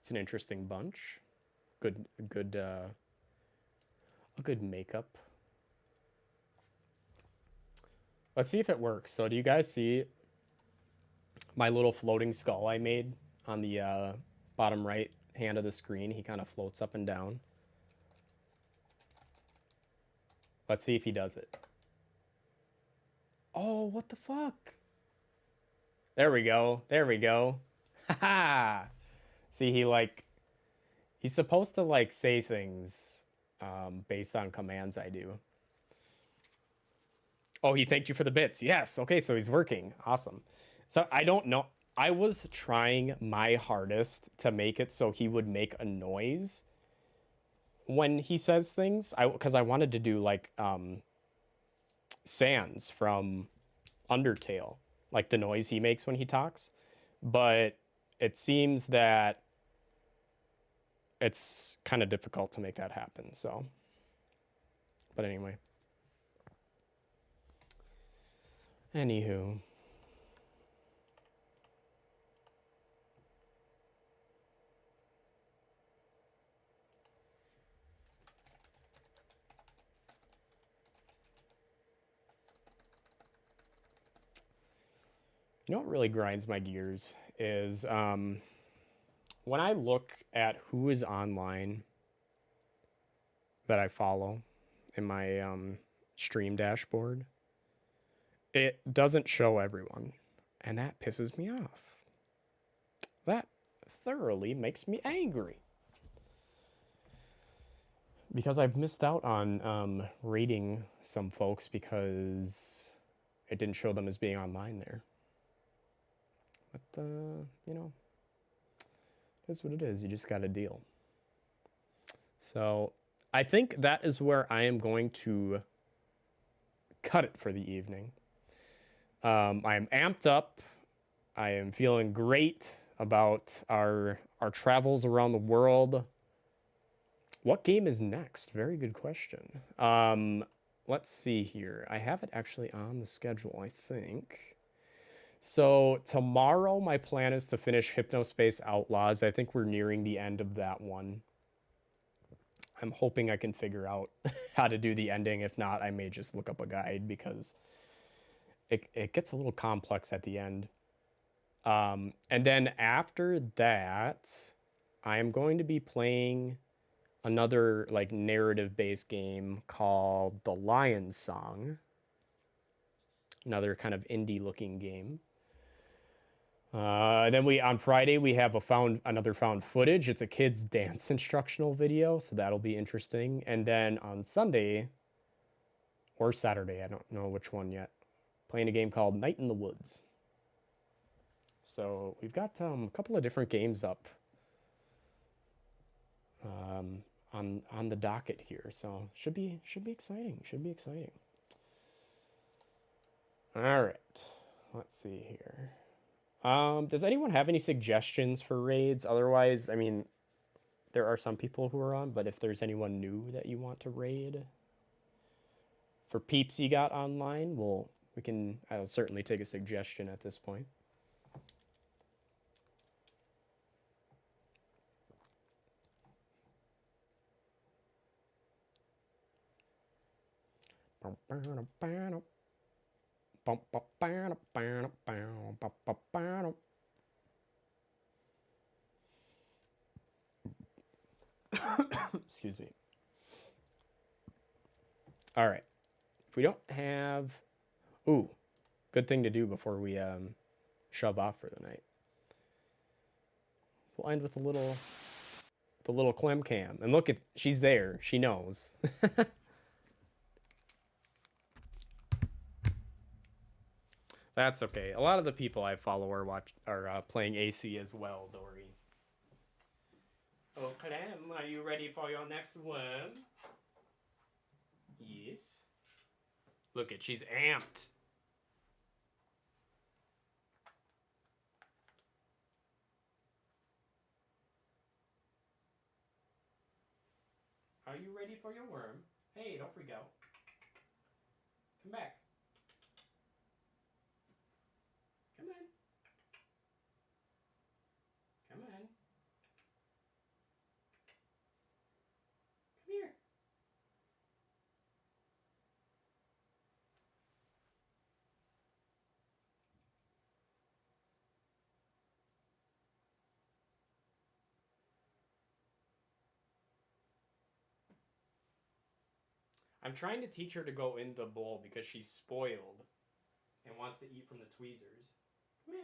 It's an interesting bunch. A good makeup. Let's see if it works. So do you guys see my little floating skull I made on the bottom right hand of the screen? He kind of floats up and down. Let's see if he does it. Oh, what the fuck? There we go. There we go. Haha. See, he's supposed to like say things based on commands I do. Oh, he thanked you for the bits. Yes. Okay, so he's working. Awesome. So I don't know. I was trying my hardest to make it so he would make a noise when he says things. Because I wanted to do like Sans from Undertale, like the noise he makes when he talks. But it seems that it's kind of difficult to make that happen. So, but anyway. Anywho. You know what really grinds my gears is when I look at who is online that I follow in my stream dashboard, it doesn't show everyone, and that pisses me off. That thoroughly makes me angry. Because I've missed out on rating some folks because it didn't show them as being online there. But, you know, that's what it is. You just got to deal. So I think that is where I am going to cut it for the evening. I am amped up. I am feeling great about our travels around the world. What game is next? Very good question. Let's see here. I have it actually on the schedule, I think. So tomorrow, my plan is to finish Hypnospace Outlaws. I think we're nearing the end of that one. I'm hoping I can figure out how to do the ending. If not, I may just look up a guide because it gets a little complex at the end. And then after that, I am going to be playing another like narrative-based game called The Lion's Song. Another kind of indie-looking game. Then on Friday we have another found footage. It's a kids dance instructional video, so that'll be interesting. And then on Sunday or Saturday, I don't know which one yet, playing a game called Night in the Woods. So we've got a couple of different games up on the docket here. So should be exciting. Should be exciting. All right, let's see here. Does anyone have any suggestions for raids? Otherwise, I mean, there are some people who are on, but if there's anyone new that you want to raid for peeps you got online, I'll certainly take a suggestion at this point. Excuse me. All right. If we don't have... Ooh, good thing to do before we shove off for the night. We'll end with the little Clem Cam. And look, she's there. She knows. That's okay. A lot of the people I follow are playing AC as well, Dory. Oh, Clem, are you ready for your next worm? Yes. Look she's amped. Are you ready for your worm? Hey, don't freak out. Come back. Come on. Come on. I'm trying to teach her to go in the bowl because she's spoiled and wants to eat from the tweezers. Come in.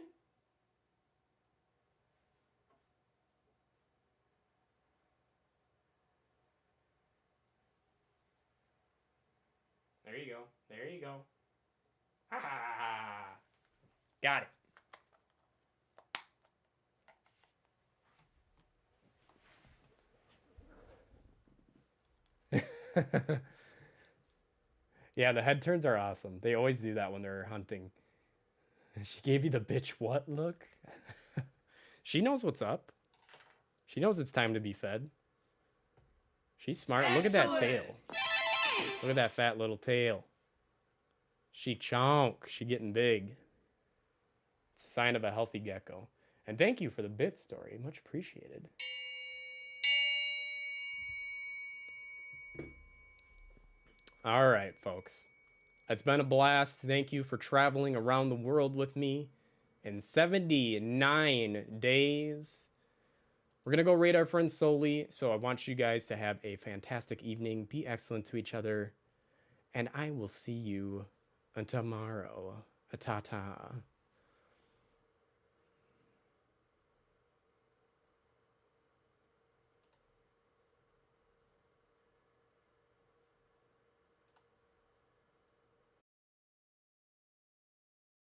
There you go. There you go. Ah, got it. Yeah, the head turns are awesome. They always do that when they're hunting. She gave you the bitch what look? She knows what's up. She knows it's time to be fed. She's smart. Look at that tail. Look at that fat little tail. She chonk. She getting big. It's a sign of a healthy gecko. And thank you for the bit story. Much appreciated. All right, folks. It's been a blast. Thank you for traveling around the world with me in 79 days. We're going to go raid our friend Soli, so I want you guys to have a fantastic evening. Be excellent to each other, and I will see you tomorrow. Ta-ta.